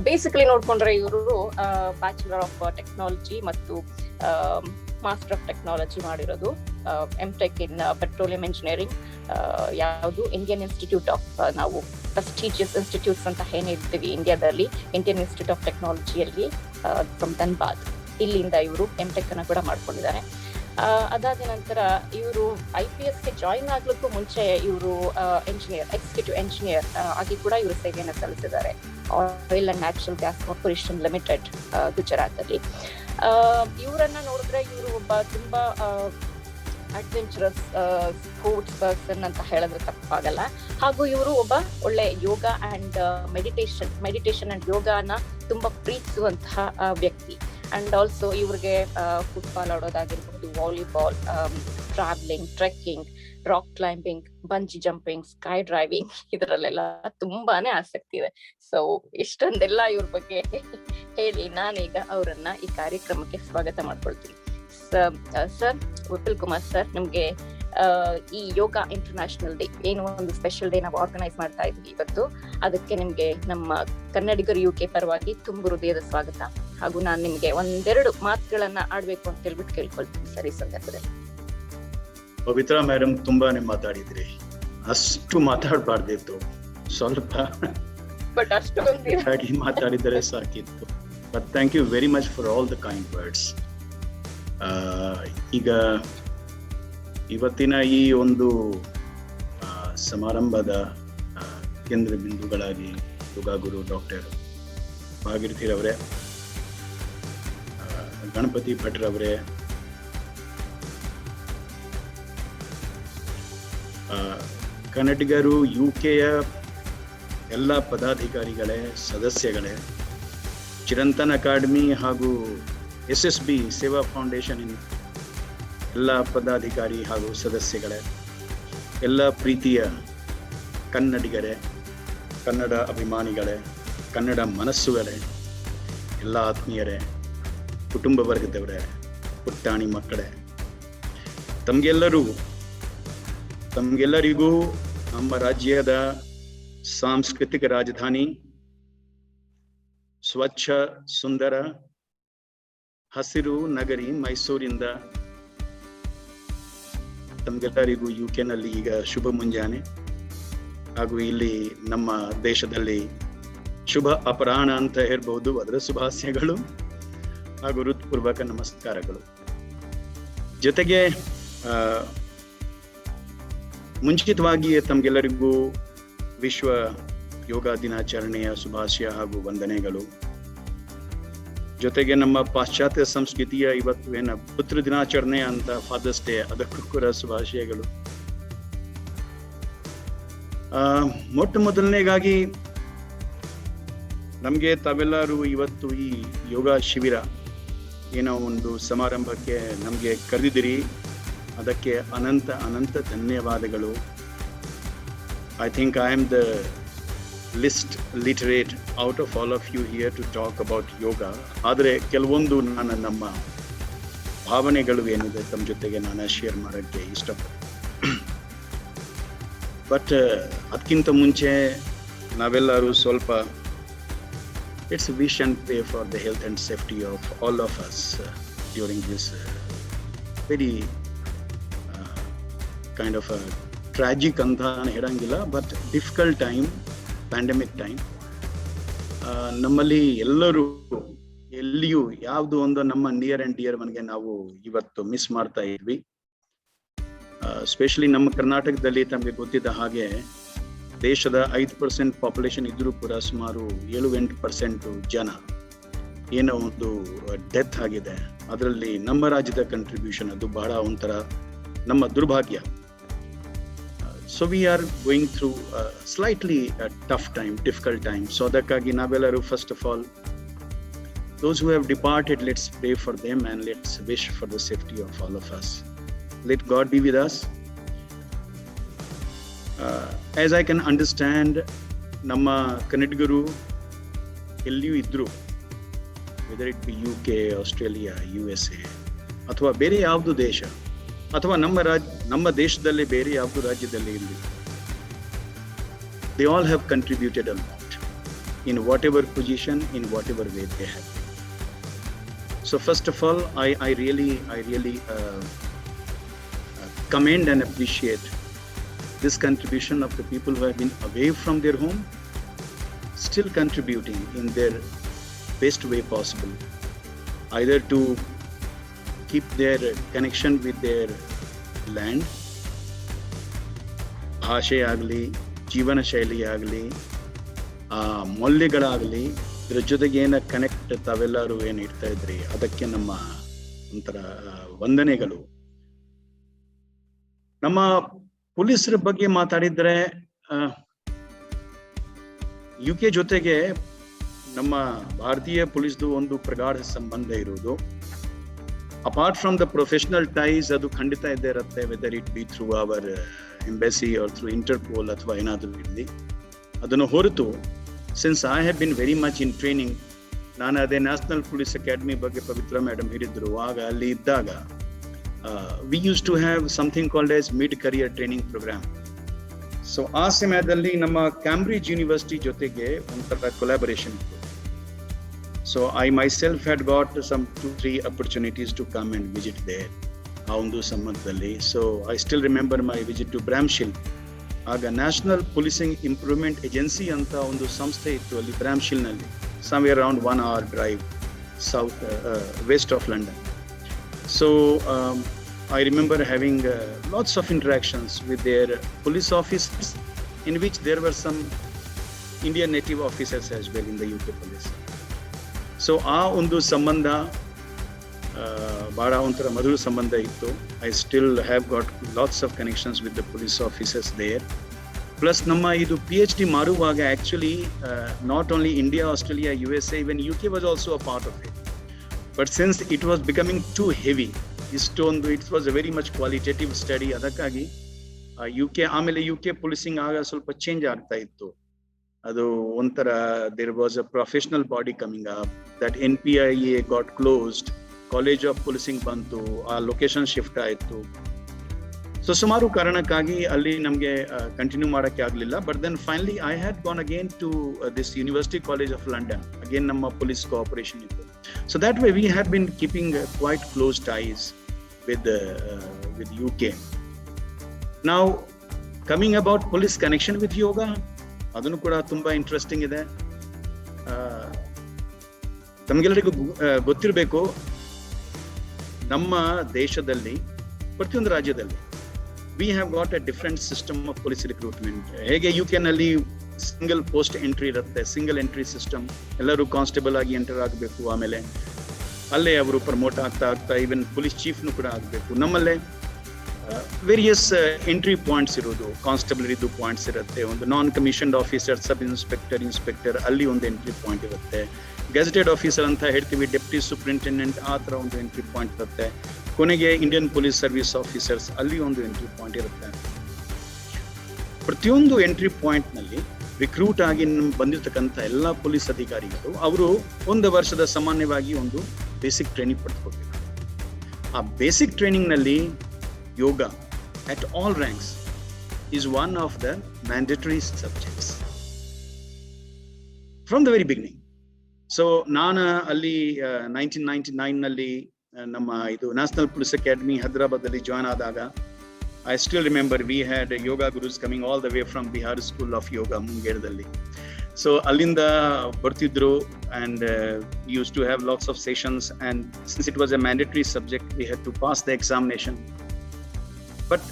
ಬೇಸಿಕಲಿ ನೋಡ್ಕೊಂಡ್ರೆ ಇವರು ಬ್ಯಾಚುಲರ್ ಆಫ್ ಟೆಕ್ನಾಲಜಿ ಮತ್ತು ಮಾಸ್ಟರ್ ಆಫ್ ಟೆಕ್ನಾಲಜಿ ಮಾಡಿರೋದು. MTech ಇನ್ ಪೆಟ್ರೋಲಿಯಂ ಇಂಜಿನಿಯರಿಂಗ್ ಯಾವುದು ಇಂಡಿಯನ್ ಇನ್ಸ್ಟಿಟ್ಯೂಟ್ ಆಫ್ ನಾವು ಪ್ರೆಸ್ಟೀಜಿಯಸ್ ಇನ್ಸ್ಟಿಟ್ಯೂಟ್ಸ್ ಅಂತ ಏನಿರ್ತೀವಿ ಇಂಡಿಯಾದಲ್ಲಿ ಇಂಡಿಯನ್ ಇನ್ಸ್ಟಿಟ್ಯೂಟ್ ಆಫ್ ಟೆಕ್ನಾಲಜಿಯಲ್ಲಿ ಫ್ರಮ್ ಧನ್ಬಾದ್ ಇಲ್ಲಿಂದ ಇವರು MTech ಅನ್ನ ಕೂಡ ಮಾಡ್ಕೊಂಡಿದ್ದಾರೆ. ಅದಾದ ನಂತರ ಇವರು IPSಗೆ ಜಾಯಿನ್ ಆಗ್ಲಿಕ್ಕೂ ಮುಂಚೆ ಇವರು ಎಕ್ಸಿಕ್ಯೂಟಿವ್ ಎಂಜಿನಿಯರ್ ಆಗಿ ಕೂಡ ಇವರು ಸೇವೆಯನ್ನು ಸಲ್ಲಿಸಿದ್ದಾರೆ oil and natural gas corporation limited Gujarat ಅಲ್ಲಿ. ಇವರನ್ನ ನೋಡಿದ್ರೆ ಇವರು ಒಬ್ಬ ತುಂಬಾ ಅಡ್ವೆಂಚರಸ್ ಸ್ಪೋರ್ಟ್ಸ್ ಪರ್ಸನ್ ಅಂತ ಹೇಳಿದ್ರೆ ತಪ್ಪಾಗಲ್ಲ. ಹಾಗೂ ಇವರು ಒಬ್ಬ ಒಳ್ಳೆ ಯೋಗ ಅಂಡ್ ಮೆಡಿಟೇಷನ್ ಅಂಡ್ ಯೋಗನ ತುಂಬಾ ಪ್ರೀತಿಸುವಂತಹ ವ್ಯಕ್ತಿ. ಅಂಡ್ ಆಲ್ಸೋ ಇವ್ರಿಗೆ ಫುಟ್ಬಾಲ್ ಆಡೋದಾಗಿರ್ಬೋದು, volleyball, travelling, trekking, rock climbing, bungee jumping, sky driving ಇದರಲ್ಲೆಲ್ಲ ತುಂಬಾನೇ ಆಸಕ್ತಿ ಇದೆ. ಸೊ ಇಷ್ಟೊಂದೆಲ್ಲ ಇವ್ರ ಬಗ್ಗೆ ಹೇಳಿ ನಾನೀಗ ಅವರನ್ನ ಈ ಕಾರ್ಯಕ್ರಮಕ್ಕೆ ಸ್ವಾಗತ ಮಾಡ್ಕೊಳ್ತೀನಿ. ಸರ್ ವಿಪುಲ್ ಕುಮಾರ್ ಸರ್, ನಿಮ್ಗೆ ಈ ಯೋಗ ಇಂಟರ್ನ್ಯಾಷನಲ್ ಡೇ ಏನು ಒಂದು ಸ್ಪೆಷಲ್ ಡೇ ನಾವು ಆರ್ಗನೈಸ್ ಮಾಡ್ತಾ ಇದ್ವಿ ಇವತ್ತು, ಅದಕ್ಕೆ ನಿಮ್ಗೆ ನಮ್ಮ ಕನ್ನಡಿಗರು UK ಪರವಾಗಿ ತುಂಬ ಹೃದಯದ ಸ್ವಾಗತ. ಹಾಗೂ ನಾನು ನಿಮ್ಗೆ 1-2 ಮಾತುಗಳನ್ನ ಆಡ್ಬೇಕು ಅಂತ ಹೇಳ್ಬಿಟ್ಟು ಕೇಳ್ಕೊಳ್ತೀನಿ ಸರ್ ಈ ಸಂದರ್ಭದಲ್ಲಿ. ಪವಿತ್ರ ಮೇಡಮ್ ತುಂಬಾನೇ ಮಾತಾಡಿದ್ರಿ, ಅಷ್ಟು ಮಾತಾಡಬಾರ್ದಿತ್ತು, ಸ್ವಲ್ಪ ಬಟ್ ಅಷ್ಟೊಂದು ಮಾತಾಡಿದರೆ ಸಾಕಿತ್ತು. But thank you very much for all the kind words. ಈಗ ಇವತ್ತಿನ ಈ ಒಂದು ಸಮಾರಂಭದ ಕೇಂದ್ರ ಬಿಂದುಗಳಾಗಿ ಯೋಗಗುರು ಡಾಕ್ಟರ್ ಭಾಗೀರಥಿರವರೇ, ಗಣಪತಿ ಭಟ್ರವರೇ, ಕನ್ನಡಿಗರು, UKಯ ಎಲ್ಲ ಪದಾಧಿಕಾರಿಗಳೇ, ಸದಸ್ಯಗಳೇ, ಚಿರಂತನ್ ಅಕಾಡೆಮಿ ಹಾಗೂ SSB ಸೇವಾ ಫೌಂಡೇಶನ್ ಎಲ್ಲ ಪದಾಧಿಕಾರಿ ಹಾಗೂ ಸದಸ್ಯಗಳೇ, ಎಲ್ಲ ಪ್ರೀತಿಯ ಕನ್ನಡಿಗರೇ, ಕನ್ನಡ ಅಭಿಮಾನಿಗಳೇ, ಕನ್ನಡ ಮನಸ್ಸುಗಳೇ, ಎಲ್ಲ ಆತ್ಮೀಯರೇ, ಕುಟುಂಬ ವರ್ಗದವರೇ, ಪುಟ್ಟಾಣಿ ಮಕ್ಕಳೇ, ತಮಗೆಲ್ಲರಿಗೂ ನಮ್ಮ ರಾಜ್ಯದ ಸಾಂಸ್ಕೃತಿಕ ರಾಜಧಾನಿ, ಸ್ವಚ್ಛ ಸುಂದರ ಹಸಿರು ನಗರಿ ಮೈಸೂರಿಂದ ತಮಗೆಲ್ಲರಿಗೂ UKನಲ್ಲಿ ಈಗ ಶುಭ ಮುಂಜಾನೆ, ಹಾಗೂ ಇಲ್ಲಿ ನಮ್ಮ ದೇಶದಲ್ಲಿ ಶುಭ ಅಪರಾಹ್ನ ಅಂತ ಹೇಳ್ಬಹುದು, ಅದರ ಶುಭಾಶಯಗಳು ಹಾಗೂ ಹೃತ್ಪೂರ್ವಕ ನಮಸ್ಕಾರಗಳು. ಜೊತೆಗೆ ಮುಂಚಿತವಾಗಿ ತಮಗೆಲ್ಲರಿಗೂ ವಿಶ್ವ ಯೋಗ ದಿನಾಚರಣೆಯ ಶುಭಾಶಯ ಹಾಗೂ ವಂದನೆಗಳು. ಜೊತೆಗೆ ನಮ್ಮ ಪಾಶ್ಚಾತ್ಯ ಸಂಸ್ಕೃತಿಯ ಇವತ್ತು ಏನ ಪುತ್ರ ದಿನಾಚರಣೆ ಅಂತ ಫಾದರ್ಸ್ ಡೇ, ಅದಕ್ಕೂ ಕೂಡ ಶುಭಾಶಯಗಳು. ಮೊಟ್ಟ ಮೊದಲನೇಗಾಗಿ ನಮಗೆ ತಾವೆಲ್ಲರೂ ಇವತ್ತು ಈ ಯೋಗ ಶಿಬಿರ ಏನೋ ಒಂದು ಸಮಾರಂಭಕ್ಕೆ ನಮಗೆ ಕರೆದಿದ್ದೀರಿ, ಅದಕ್ಕೆ ಅನಂತ ಧನ್ಯವಾದಗಳು. I think I am the literate out of all of you here to talk about yoga. ಆದರೆ ಕೆಲವೊಂದು ನಾನು ನಮ್ಮ ಭಾವನೆಗಳು ಏನಿದೆ ತಮ್ಮ ಜೊತೆಗೆ ನಾನು ಶೇರ್ ಮಾಡೋಕ್ಕೆ ಇಷ್ಟಪಡ್ತೀನಿ. ಬಟ್ ಅದಕ್ಕಿಂತ ಮುಂಚೆ ನಾವೆಲ್ಲರೂ ಸ್ವಲ್ಪ let's wish and pray for the health and safety of all of us during this very kind of a tragic ಅಂತ ಹೇಳಂಗಿಲ್ಲ, but difficult time, pandemic time. ನಮ್ಮಲ್ಲಿ ಎಲ್ಲರೂ ಎಲ್ಲಿಯೂ ಯಾವುದು ಒಂದು ನಮ್ಮ ನಿಯರ್ ಅಂಡ್ ಡಿಯರ್ ಒನ್ಗೆ ನಾವು ಇವತ್ತು ಮಿಸ್ ಮಾಡ್ತಾ ಇದ್ವಿ. ಸ್ಪೆಷಲಿ ನಮ್ಮ ಕರ್ನಾಟಕದಲ್ಲಿ ತಮಗೆ ಗೊತ್ತಿದ್ದ ಹಾಗೆ ದೇಶದ 5% ಪಾಪ್ಯುಲೇಷನ್ ಇದ್ರೂ ಕೂಡ ಸುಮಾರು 7-8% ಜನ ಏನೋ ಒಂದು ಡೆತ್ ಆಗಿದೆ. ಅದರಲ್ಲಿ ನಮ್ಮ ರಾಜ್ಯದ ಕಂಟ್ರಿಬ್ಯೂಷನ್ ಅದು ಬಹಳ ಒಂಥರ ನಮ್ಮ ದುರ್ಭಾಗ್ಯ. So we are going through slightly tough time, difficult time. So ಅದಕ್ಕಾಗಿ ನಾವೆಲ್ಲರೂ first of all those who have departed, let's pray for them and let's wish for the safety of all of us. Let God be with us. As I can understand, ನಮ್ಮ ಕನ್ನಡಿಗರು ಎಲ್ಲಿಯೂ ಇದ್ರು, weather it B UK, Australia, USA ಅಥವಾ ಬೇರೆ ಯಾವುದು ದೇಶ, ಅಥವಾ ನಮ್ಮ ದೇಶದಲ್ಲಿ ಬೇರೆ ಯಾವುದು ರಾಜ್ಯದಲ್ಲಿ ಇರಲಿ, they all have contributed a lot in whatever position, in whatever way they have. So first of all, I really commend and appreciate this contribution of the people who have been away from their home, still contributing in their best way possible, either to keep their connection with their land, ಭಾಷೆ ಆಗಲಿ, ಜೀವನ ಶೈಲಿ ಆಗಲಿ, ಮೌಲ್ಯಗಳಾಗಲಿ, ಇದ್ರ ಜೊತೆಗೆ ಏನ connect ತಾವೆಲ್ಲರೂ ಏನು ಇಡ್ತಾ ಇದ್ರಿ ಅದಕ್ಕೆ ನಮ್ಮ ಒಂಥರ ವಂದನೆಗಳು. ನಮ್ಮ ಪೊಲೀಸರ ಬಗ್ಗೆ ಮಾತಾಡಿದ್ರೆ UK ಜೊತೆಗೆ ನಮ್ಮ ಭಾರತೀಯ ಪೊಲೀಸ್ದು ಒಂದು ಪ್ರಗಾಢ ಸಂಬಂಧ ಇರುವುದು. Apart from the professional ties, ಅದು ಖಂಡಿತ ಇದ್ದೇ ಇರುತ್ತೆ, whether it be through our embassy or through Interpol ಅಥವಾ ಏನಾದರೂ ಇರಲಿ. ಅದನ್ನು ಹೊರತು, since I have been very much in training, ನಾನು ಅದೇ ನ್ಯಾಷನಲ್ ಪೊಲೀಸ್ ಅಕಾಡೆಮಿ ಬಗ್ಗೆ ಪವಿತ್ರ ಮೇಡಮ್ ಹೇಳಿದ್ರು, ಆಗ ಅಲ್ಲಿ ಇದ್ದಾಗ we used to have something called as mid-career training program. So ಆ ಸಮಯದಲ್ಲಿ ನಮ್ಮ ಕ್ಯಾಂಬ್ರಿಡ್ಜ್ ಯೂನಿವರ್ಸಿಟಿ ಜೊತೆಗೆ ಒಂಥರ ಕೊಲಾಬರೇಷನ್ ಇತ್ತು. So I myself had got some 2-3 opportunities to come and visit there ಆ ಒಂದು ಸಂಬಂಧದಲ್ಲಿ. So I still remember my visit to Bramshill. ಆಗ ನ್ಯಾಷನಲ್ ಪೊಲೀಸಿಂಗ್ ಇಂಪ್ರೂವ್ಮೆಂಟ್ ಏಜೆನ್ಸಿ ಅಂತ ಒಂದು ಸಂಸ್ಥೆ ಇತ್ತು ಅಲ್ಲಿ ಬ್ರಾಮ್ಶಿಲ್ನಲ್ಲಿ, somewhere around 1 hour drive south west of London. So I remember having lots of interactions with their police officers, in which there were some Indian native officers as well in the UK police. So ಆ ಒಂದು ಸಂಬಂಧ ಬಹಳ ಒಂಥರ ಮಧುರ ಸಂಬಂಧ ಇತ್ತು. I still have got lots of connections with the police officers there. Plus ನಮ್ಮ ಇದು PhD ಮಾಡುವಾಗ actually not only India, Australia, USA, even UK was also a part of it. But since it was becoming too heavy, it was a very much qualitative study. ಅದಕ್ಕಾಗಿ UK ಆಮೇಲೆ UK policing ಆಗ ಸ್ವಲ್ಪ change ಆಗ್ತಾ ಇತ್ತು. ಅದು ಒಂಥರ there was a professional body coming up, that NPIA got closed, college of policing ಬಂತು, ಆ ಲೊಕೇಶನ್ ಶಿಫ್ಟ್ ಆಯಿತು. ಸೊ ಸುಮಾರು ಕಾರಣಕ್ಕಾಗಿ ಅಲ್ಲಿ ನಮಗೆ ಕಂಟಿನ್ಯೂ ಮಾಡೋಕ್ಕೆ ಆಗಲಿಲ್ಲ. But then finally I had gone again to this university college of London. Again ನಮ್ಮ ಪೊಲೀಸ್ ಕೋಆಪರೇಷನ್ ಇತ್ತು. So that way we have been keeping quite close ties with UK. ನಾವು coming about police connection with yoga, ಅದನ್ನು ಕೂಡ ತುಂಬಾ interesting ಇದೆ. ನಮಗೆಲ್ಲರಿಗೂ ಗೊತ್ತಿರಬೇಕು, ನಮ್ಮ ದೇಶದಲ್ಲಿ ಪ್ರತಿಯೊಂದು ರಾಜ್ಯದಲ್ಲಿ we have got A different system of police recruitment. ಹೇಗೆ UK ನಲ್ಲಿ ಸಿಂಗಲ್ ಪೋಸ್ಟ್ ಎಂಟ್ರಿ ಇರುತ್ತೆ, ಸಿಂಗಲ್ ಎಂಟ್ರಿ ಸಿಸ್ಟಮ್, ಎಲ್ಲರೂ ಕಾನ್ಸ್ಟೇಬಲ್ ಆಗಿ ಎಂಟರ್ ಆಗಬೇಕು, ಆಮೇಲೆ ಅಲ್ಲೇ ಅವರು ಪ್ರಮೋಟ್ ಆಗ್ತಾ ಈವನ್ ಪೊಲೀಸ್ ಚೀಫ್ನು ಕೂಡ ಆಗಬೇಕು. ನಮ್ಮಲ್ಲೇ ವೇರಿಯಸ್ ಎಂಟ್ರಿ ಪಾಯಿಂಟ್ಸ್ ಇರೋದು, ಕಾನ್ಸ್ಟೇಬಲ್ ಇದ್ದು ಪಾಯಿಂಟ್ಸ್ ಇರುತ್ತೆ, ಒಂದು non commissioned officer, sub inspector, inspector, ಅಲ್ಲಿ ಒಂದು ಎಂಟ್ರಿ ಪಾಯಿಂಟ್ ಇರುತ್ತೆ. ಗೆಜೆಟೆಡ್ ಆಫೀಸರ್ ಅಂತ ಹೇಳ್ತೀವಿ, ಡೆಪ್ಟಿ ಸೂಪರಿಂಟೆಂಡೆಂಟ್, ಆ ಥರ ಒಂದು ಎಂಟ್ರಿ ಪಾಯಿಂಟ್ ಇರುತ್ತೆ. ಕೊನೆಗೆ ಇಂಡಿಯನ್ ಪೊಲೀಸ್ ಸರ್ವಿಸ್ ಆಫೀಸರ್ಸ್, ಅಲ್ಲಿ ಒಂದು ಎಂಟ್ರಿ ಪಾಯಿಂಟ್ ಇರುತ್ತೆ. ಪ್ರತಿಯೊಂದು ಎಂಟ್ರಿ ಪಾಯಿಂಟ್ನಲ್ಲಿ ರಿಕ್ರೂಟ್ ಆಗಿ ಬಂದಿರತಕ್ಕಂಥ ಎಲ್ಲ ಪೊಲೀಸ್ ಅಧಿಕಾರಿಗಳು ಅವರು 1 ವರ್ಷದ ಸಾಮಾನ್ಯವಾಗಿ ಒಂದು ಬೇಸಿಕ್ ಟ್ರೈನಿಂಗ್ ಪಡೆದುಕೊಳ್ಬೇಕು. ಆ ಬೇಸಿಕ್ ಟ್ರೈನಿಂಗ್ ನಲ್ಲಿ ಯೋಗ at all ranks is one of the mandatory subjects from the very beginning. So ನಾನು ಅಲ್ಲಿ 1999 ನಲ್ಲಿ ನಮ್ಮ ಇದು ನ್ಯಾಷನಲ್ ಪೊಲೀಸ್ ಅಕಾಡೆಮಿ ಹೈದರಾಬಾದ್ ಅಲ್ಲಿ ಜಾಯ್ನ್ ಆದಾಗ I still remember we had yoga gurus coming all the way from Bihar School of Yoga, Mungerದಲ್ಲಿ. So ಅಲ್ಲಿಂದ ಬರ್ತಿದ್ರು and used to have lots of sessions, and since it was a mandatory subject, we had to pass the examination. But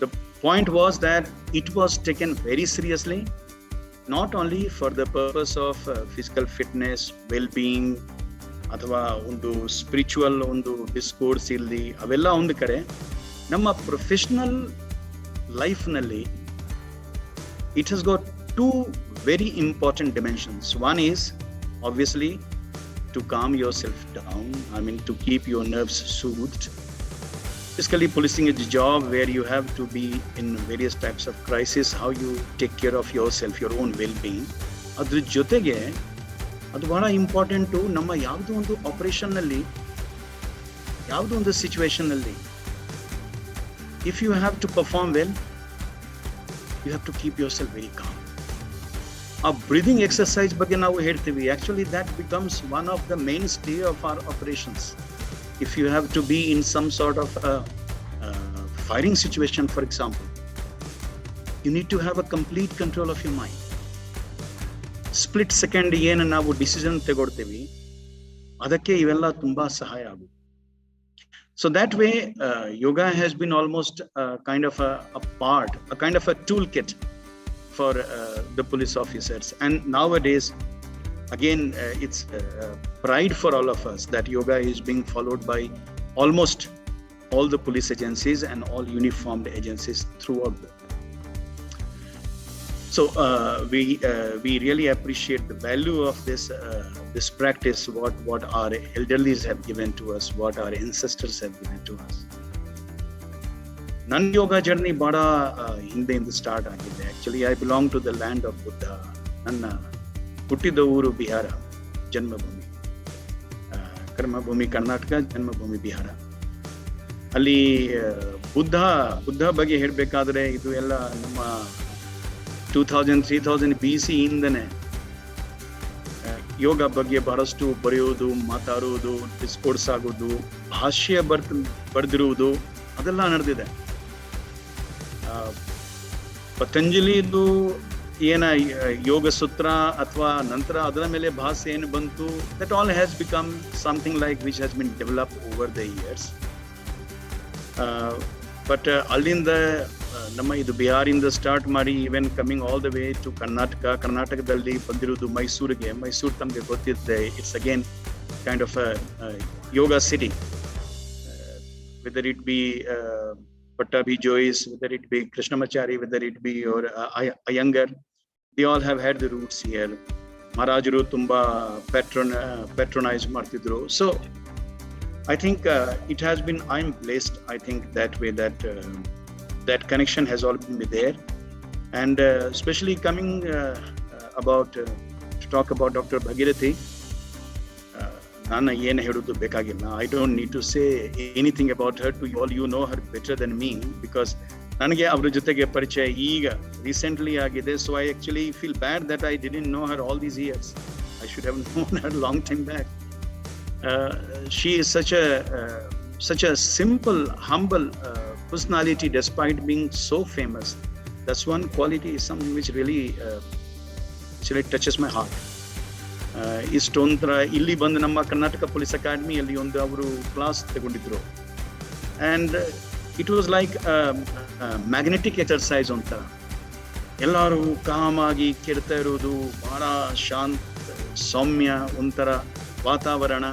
the point was that it was taken very seriously, not only for the purpose of physical fitness, well-being, ಅಥವಾ ಒಂದು spiritual ಒಂದು discourse ಇಲ್ಲಿ ಅವೆಲ್ಲ ಒಂದು ಕಡೆ, ನಮ್ಮ professional ಲೈಫ್ನಲ್ಲಿ it has got 2 very important dimensions. One is obviously to calm yourself down, to keep your nerves soothed. Basically, policing is a job where you have to be in various types of crisis, how you take care of yourself, your own well-being. ಅದ್ರ ಜೊತೆಗೆ ಅದು ಬಹಳ important. ನಮ್ಮ ಯಾವುದೋ ಒಂದು ಆಪರೇಷನ್ನಲ್ಲಿ, ಯಾವುದೋ ಒಂದು ಸಿಚುವೇಶನ್ನಲ್ಲಿ, if you have to perform well, you have to keep yourself very calm. A breathing exercise ಬಗ್ಗೆ ನಾವು ಹೇಳ್ತೀವಿ. Actually, that becomes one of the mainstay of our operations. If you have to be in some sort of a firing situation, for example, you need to have a complete control of your mind. Split second ಏನು ನಾವು decision ತಗೊಳ್ತೀವಿ, ಅದಕ್ಕೆ ಇವೆಲ್ಲ ತುಂಬಾ ಸಹಾಯ ಆಗುತ್ತೆ. So that way, yoga has been almost kind of a part, a kind of a toolkit for the police officers. And nowadays, again, it's pride for all of us that yoga is being followed by almost all the police agencies and all uniformed agencies throughout the world. So we really appreciate the value of this practice, what our elderlies have given to us, what our ancestors have given to us. ನನ್ನ yoga journey ಬಹಳ ಹಿಂದೆಯಿಂದ start ಆಗಿದೆ. Actually I belong to the land of Buddha. ನನ್ನ ಹುಟ್ಟಿದ ಊರು ಬಿಹಾರ, ಜನ್ಮಭೂಮಿ, ಕರ್ಮಭೂಮಿ ಕರ್ನಾಟಕ, ಜನ್ಮಭೂಮಿ ಬಿಹಾರ. ಅಲ್ಲಿ ಬುದ್ಧ ಬಗ್ಗೆ ಹೇಳಬೇಕಾದ್ರೆ ಇದು ಎಲ್ಲ ನಮ್ಮ 2000-3000 BC ಇಂದನೇ ಯೋಗ ಬಗ್ಗೆ ಬಹಳಷ್ಟು ಬರೆಯೋದು, ಮಾತಾಡೋದು, ಡಿಸ್ಕೋರ್ಸ್ ಆಗೋದು, ಭಾಷ್ಯ ಬರೆದಿರುವುದು ಅದೆಲ್ಲ ನಡೆದಿದೆ. ಪತಂಜಲಿದು ಏನ ಯೋಗ ಸೂತ್ರ ಅಥವಾ ನಂತರ ಅದರ ಮೇಲೆ ಭಾಷೆ ಏನು ಬಂತು, that all has become something like which has been develop over the years. But ಅಲ್ಲಿಂದ ನಮ್ಮ ಇದು ಬಿಹಾರಿಂದ ಸ್ಟಾರ್ಟ್ ಮಾಡಿ even coming all the way to ಕರ್ನಾಟಕದಲ್ಲಿ ಬಂದಿರೋದು ಮೈಸೂರು ತಮಗೆ ಗೊತ್ತಿರುತ್ತೆ. It's again kind of yoga city, whether it be Pattabhi Jois, whether it be Krishnamachari, whether it be or Iyengar, they all have had the roots here. Maharajaru tumba patronize martidru. So I think it has been, I'm blessed, I think, that way, that connection has all been there. And especially coming about to talk about Dr. Bhagirathi, ನಾನು ಏನು ಹೇಳೋದು ಬೇಕಾಗಿಲ್ಲ. I don't need to say anything about her to all. You know her better than me, because ನನಗೆ ಅವ್ರ ಜೊತೆಗೆ ಪರಿಚಯ ಈಗ recently ಆಗಿದೆ. So I actually feel bad that I didn't know her all these years. I should have known her long time back. She is such a simple, humble personality despite being so famous. That's one quality, is something which really touches my heart. ಇಷ್ಟೊಂಥರ ಇಲ್ಲಿ ಬಂದು ನಮ್ಮ Karnataka police ಅಕಾಡೆಮಿಯಲ್ಲಿ ಒಂದು ಅವರು class ತಗೊಂಡಿದ್ರು. And it was like magnetic exercise ಅಂತ. ಎಲ್ಲರೂ ಕಾಮಾಗಿ ಕೇಳ್ತಾ ಇರೋದು, ಬಹಳ ಶಾಂತ ಸೌಮ್ಯ ಒಂಥರ ವಾತಾವರಣ.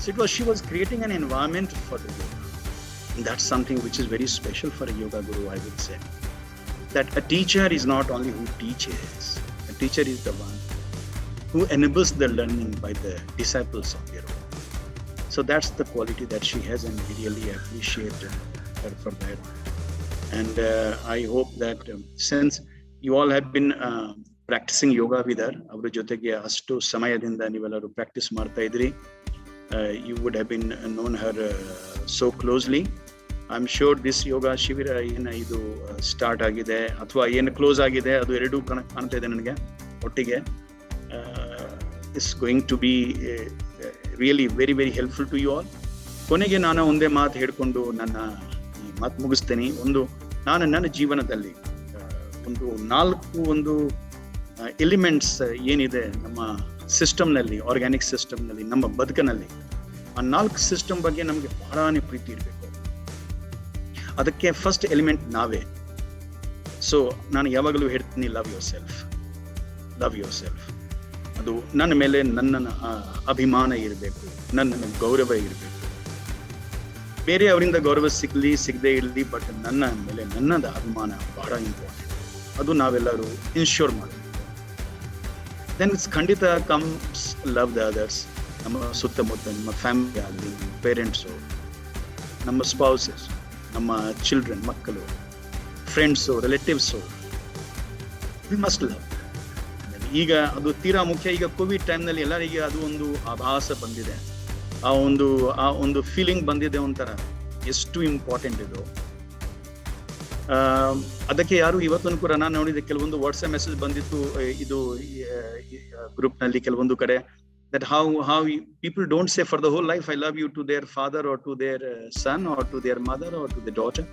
So she was creating an environment for the yoga. And that's something which is very special for a yoga guru, I would say. That a teacher is not only who teaches, a teacher is the one who enables the learning by the disciples of their own. So that's the quality that she has, and we really appreciate her for that. And I hope that since you all have been practising yoga with her. ಅವ್ರ ಜೊತೆಗೆ ಅಷ್ಟು ಸಮಯದಿಂದ ನೀವೆಲ್ಲರೂ practice ಮಾಡ್ತಾ ಇದ್ರಿ. You would have been known her so closely. I am sure this yoga ಶಿಬಿರ ಏನು ಇದು ಸ್ಟಾರ್ಟ್ ಆಗಿದೆ ಅಥವಾ ಏನು ಕ್ಲೋಸ್ ಆಗಿದೆ, ಅದು ಎರಡೂ ಕಾಣ್ತಾ ಇದೆ ನನಗೆ ಒಟ್ಟಿಗೆ. Is going to be really very very helpful to you all. ಕೊನೆಗೆ ನಾನು ಒಂದೇ ಮಾತು ಹೇಳ್ಕೊಂಡು ನನ್ನ ಮಾತು ಮುಗಿಸ್ತೇನೆ. ನಾನು ನನ್ನ ಜೀವನದಲ್ಲಿ ಒಂದು 4 ಎಲಿಮೆಂಟ್ಸ್ ಏನಿದೆ ನಮ್ಮ ಸಿಸ್ಟಮ್ನಲ್ಲಿ, ಆರ್ಗ್ಯಾನಿಕ್ ಸಿಸ್ಟಮ್ನಲ್ಲಿ, ನಮ್ಮ ಬದುಕಿನಲ್ಲಿ, ಆ 4 ಸಿಸ್ಟಮ್ ಬಗ್ಗೆ ನಮಗೆ ಬಹಳನೇ ಪ್ರೀತಿ ಇರಬೇಕು. ಅದಕ್ಕೆ ಫಸ್ಟ್ ಎಲಿಮೆಂಟ್ ನಾವೇ. ಸೊ ನಾನು ಯಾವಾಗಲೂ ಹೇಳ್ತೀನಿ, love your self, love your self. ಅದು ನನ್ನ ಮೇಲೆ ನನ್ನ ಅಭಿಮಾನ ಇರಬೇಕು, ನನ್ನ ಗೌರವ ಇರಬೇಕು. ಬೇರೆ ಅವರಿಂದ ಗೌರವ ಸಿಗದೇ ಇರಲಿ, ಬಟ್ ನನ್ನ ಮೇಲೆ ನನ್ನದ ಅಭಿಮಾನ ಬಹಳ ಇಂಪಾರ್ಟೆಂಟ್. ಅದು ನಾವೆಲ್ಲರೂ ಇನ್ಶ್ಯೂರ್ ಮಾಡಬೇಕು. ದೆನ್ ಇಟ್ಸ್ ಖಂಡಿತ ಕಮ್ಸ್ ಲವ್ ದ ಅದರ್ಸ್. ನಮ್ಮ ಸುತ್ತಮುತ್ತ ನಮ್ಮ ಫ್ಯಾಮಿಲಿ ಆಗಲಿ, ಪೇರೆಂಟ್ಸು, ನಮ್ಮ ಸ್ಪೌಸಸ್, ನಮ್ಮ ಚಿಲ್ಡ್ರನ್, ಮಕ್ಕಳು, friends, relatives, we must love. ಈಗ ಅದು ತೀರಾ ಮುಖ್ಯ. ಈಗ ಕೋವಿಡ್ ಟೈಮ್ನಲ್ಲಿ ಎಲ್ಲರಿಗೆ ಅದು ಒಂದು ಆಭಾಸ ಬಂದಿದೆ, ಆ ಒಂದು ಫೀಲಿಂಗ್ ಬಂದಿದೆ ಒಂಥರ, ಎಷ್ಟು ಇಂಪಾರ್ಟೆಂಟ್ ಇದು. ಅದಕ್ಕೆ ಯಾರು ಇವತ್ತೊಂದು ಕೂಡ ನಾನು ನೋಡಿದೆ, ಕೆಲವೊಂದು ವಾಟ್ಸ್ಆಪ್ ಮೆಸೇಜ್ ಬಂದಿತ್ತು ಇದು ಗ್ರೂಪ್ ನಲ್ಲಿ ಕೆಲವೊಂದು ಕಡೆ, that how people don't say for the whole life I love you to their father or to their son or to their mother or to their daughter,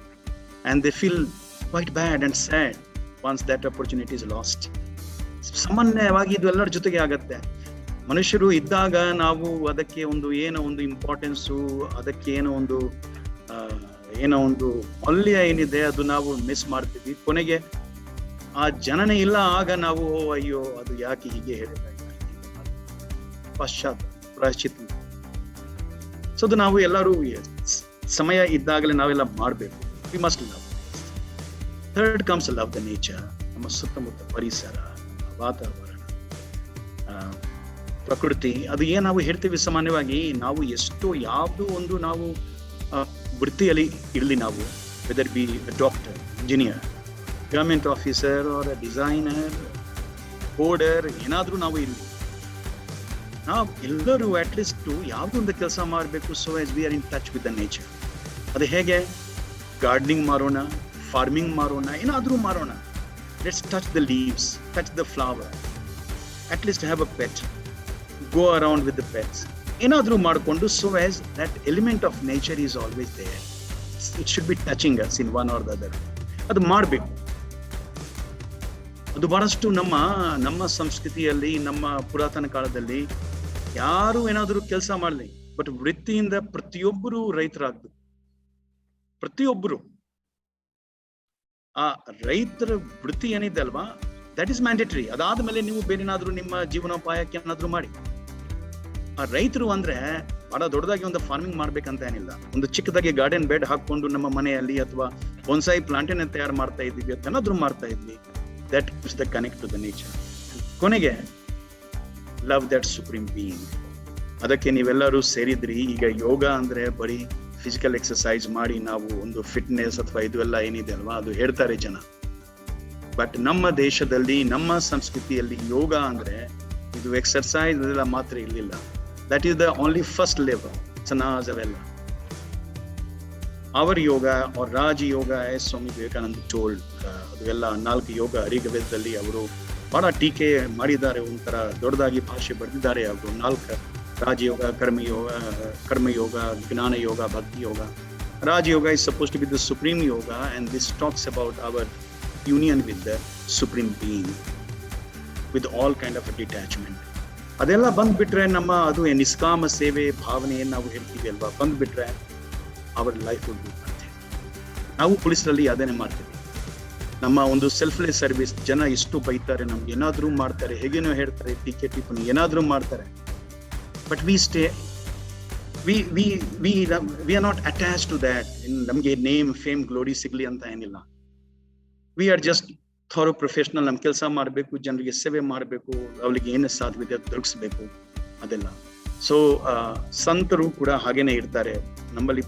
and they feel quite bad and sad once that opportunity is lost. ಸಾಮಾನ್ಯವಾಗಿ ಇದು ಎಲ್ಲರ ಜೊತೆಗೆ ಆಗತ್ತೆ. ಮನುಷ್ಯರು ಇದ್ದಾಗ ನಾವು ಅದಕ್ಕೆ ಏನೋ ಒಂದು ಇಂಪಾರ್ಟೆನ್ಸು, ಅದಕ್ಕೆ ಏನೋ ಒಂದು ಮೌಲ್ಯ ಏನಿದೆ ಅದು ನಾವು ಮಿಸ್ ಮಾಡ್ತೀವಿ. ಕೊನೆಗೆ ಆ ಜನನೇ ಇಲ್ಲ, ಆಗ ನಾವು ಅಯ್ಯೋ ಅದು ಯಾಕೆ ಹೀಗೆ ಹೇಳಿಲ್ಲ, ಪ್ರಾಯಶ್ಚಿತ್ತ. ಸೊ ಅದು ನಾವು ಎಲ್ಲರೂ ಸಮಯ ಇದ್ದಾಗಲೇ ನಾವೆಲ್ಲ ಮಾಡಬೇಕು. We must love. Third comes love the nature. ನಮ್ಮ ಸುತ್ತಮುತ್ತ ಪರಿಸರ, ವಾತಾವರಣ, ಪ್ರಕೃತಿ, ಅದು ಏನ್ ನಾವು ಹೇಳ್ತೀವಿ ಸಾಮಾನ್ಯವಾಗಿ, ನಾವು ಎಷ್ಟೋ ಯಾವುದು ಒಂದು ನಾವು ವೃತ್ತಿಯಲ್ಲಿ ಇರಲಿ, ನಾವು whether be doctor, engineer, government officer or designer, coder, ಏನಾದ್ರೂ ನಾವು ಇರಲಿ, ನಾವು ಎಲ್ಲರೂ ಅಟ್ಲೀಸ್ಟ್ ಯಾವುದೊಂದು ಕೆಲಸ ಮಾಡಬೇಕು. So as we are in touch with the nature. ಅದು ಹೇಗೆ? ಗಾರ್ಡನಿಂಗ್ ಮಾಡೋಣ, ಫಾರ್ಮಿಂಗ್ ಮಾಡೋಣ, ಏನಾದ್ರೂ ಮಾಡೋಣ. Let's touch the leaves, touch the flower, at least have a pet, go around with the pets, ಏನಾದ್ರೂ ಮಾಡಿಕೊಂಡು. So as that element of nature is always there. It should be touching us in one are the other. ಅದು ಮಾಡಬೇಕು. ಅದು ಬಹಳಷ್ಟು ನಮ್ಮ ಸಂಸ್ಕೃತಿಯಲ್ಲಿ, ನಮ್ಮ ಪುರಾತನ ಕಾಲದಲ್ಲಿ ಯಾರು ಏನಾದರೂ ಕೆಲಸ ಮಾಡಲಿ, ಬಟ್ ವೃತ್ತಿಯಿಂದ ಪ್ರತಿಯೊಬ್ಬರು ರೈತರಾಗಬೇಕು. ಪ್ರತಿಯೊಬ್ಬರು ಆ ರೈತರ ವೃತ್ತಿ ಏನಿದೆ ಅಲ್ವಾ, ದಟ್ ಇಸ್ ಮ್ಯಾಂಡೇಟರಿ. ಅದಾದ್ಮೇಲೆ ನೀವು ಬೇರೆನಾದ್ರೂ ನಿಮ್ಮ ಜೀವನೋಪಾಯಕ್ಕೆ ಏನಾದ್ರೂ ಮಾಡಿ. ಆ ರೈತರು ಅಂದ್ರೆ ಬಹಳ ದೊಡ್ಡದಾಗಿ ಒಂದು ಫಾರ್ಮಿಂಗ್ ಮಾಡ್ಬೇಕಂತ ಏನಿಲ್ಲ. ಒಂದು ಚಿಕ್ಕದಾಗಿ ಗಾರ್ಡನ್ ಬೆಡ್ ಹಾಕೊಂಡು ನಮ್ಮ ಮನೆಯಲ್ಲಿ ಅಥವಾ ಬೊನ್ಸಾಯಿ ಪ್ಲಾಂಟೇನ್ ತಯಾರು ಮಾಡ್ತಾ ಇದ್ವಿ, ಏನಾದ್ರೂ ಮಾಡ್ತಾ ಇದ್ವಿ. That is the connect to the nature. ಕೊನೆಗೆ ಲವ್ ದಟ್ ಸುಪ್ರೀಂ ಬೀಯಿಂಗ್. ಅದಕ್ಕೆ ನೀವೆಲ್ಲರೂ ಸೇರಿದ್ರಿ. ಈಗ ಯೋಗ ಅಂದ್ರೆ ಬರೀ ಫಿಸಿಕಲ್ ಎಕ್ಸರ್ಸೈಸ್ ಮಾಡಿ ನಾವು ಒಂದು ಫಿಟ್ನೆಸ್ ಅಥವಾ ಇದು ಎಲ್ಲ ಏನಿದೆ ಅಲ್ವಾ, ಅದು ಹೇಳ್ತಾರೆ ಜನ. ಬಟ್ ನಮ್ಮ ದೇಶದಲ್ಲಿ, ನಮ್ಮ ಸಂಸ್ಕೃತಿಯಲ್ಲಿ ಯೋಗ ಅಂದ್ರೆ ಇದು ಎಕ್ಸರ್ಸೈಸ್ ಅದೆಲ್ಲ ಮಾತ್ರ ಇರಲಿಲ್ಲ. That is the only first level. Asanas ಅವೆಲ್ಲ ಅವರ್ ಯೋಗ और ರಾಜ ಯೋಗ ಎಸ್ ಸ್ವಾಮಿ ವಿವೇಕಾನಂದ ಟೋಲ್ಡ್. ಅದೆಲ್ಲ 4 ಯೋಗ ಋಗ್ವೇದದಲ್ಲಿ ಅವರು ಬಹಳ ಟೀಕೆ ಮಾಡಿದ್ದಾರೆ, ಒಂಥರ ದೊಡ್ಡದಾಗಿ ಭಾಷೆ ಬರೆದಿದ್ದಾರೆ. ಅವರು 4 ರಾಜಯೋಗ, ಕರ್ಮಯೋಗ, ಜ್ಞಾನ ಯೋಗ, ಭಕ್ತಿ ಯೋಗ. ರಾಜಯೋಗ is supposed to be the supreme yoga, and this talks about our union with the supreme being with all kind of a detachment. ಅದೆಲ್ಲ ಬಂದ್ಬಿಟ್ರೆ ನಮ್ಮ ಅದು ನಿಷ್ಕಾಮ ಸೇವೆ ಭಾವನೆ ಏನ್ ನಾವು ಹೇಳ್ತೀವಿ ಅಲ್ವಾ, ಬಂದ್ಬಿಟ್ರೆ ಅವರ್ ಲೈಫ್ ವುಡ್ ಬಿ ಬರುತ್ತೆ. ನಾವು ಪೊಲೀಸರಲ್ಲಿ ಅದೇನೆ ಮಾಡ್ತೀವಿ. ನಮ್ಮ ಒಂದು ಸೆಲ್ಫ್ಲೆಸ್ ಸರ್ವಿಸ್. ಜನ ಎಷ್ಟು ಬೈತಾರೆ, ನಮ್ಗೆ ಏನಾದ್ರೂ ಮಾಡ್ತಾರೆ, ಹೇಗೇನೋ ಹೇಳ್ತಾರೆ, ಟೀಕೆ ಟಿಪ್ಪಣಿ ಏನಾದ್ರೂ ಮಾಡ್ತಾರೆ. But we stay, we are not attach to that. ನಮ್ಗೆ ನೇಮ್, ಫೇಮ್, ಗ್ಲೋರಿ ಸಿಗ್ಲಿ ಅಂತ ಏನಿಲ್ಲ. We are just thorough professional. ನಮ್ ಕೆಲಸ ಮಾಡಬೇಕು, ಜನರಿಗೆ ಸೇವೆ ಮಾಡಬೇಕು, ಅವಳಿಗೆ ಏನು ಸಾಧ್ಯವಿದೆ ದೊರಕಿಸ್ಬೇಕು, ಅದೆಲ್ಲ. ಸೊ ಸಂತರು ಕೂಡ ಹಾಗೇನೆ ಇರ್ತಾರೆ ನಮ್ಮಲ್ಲಿ.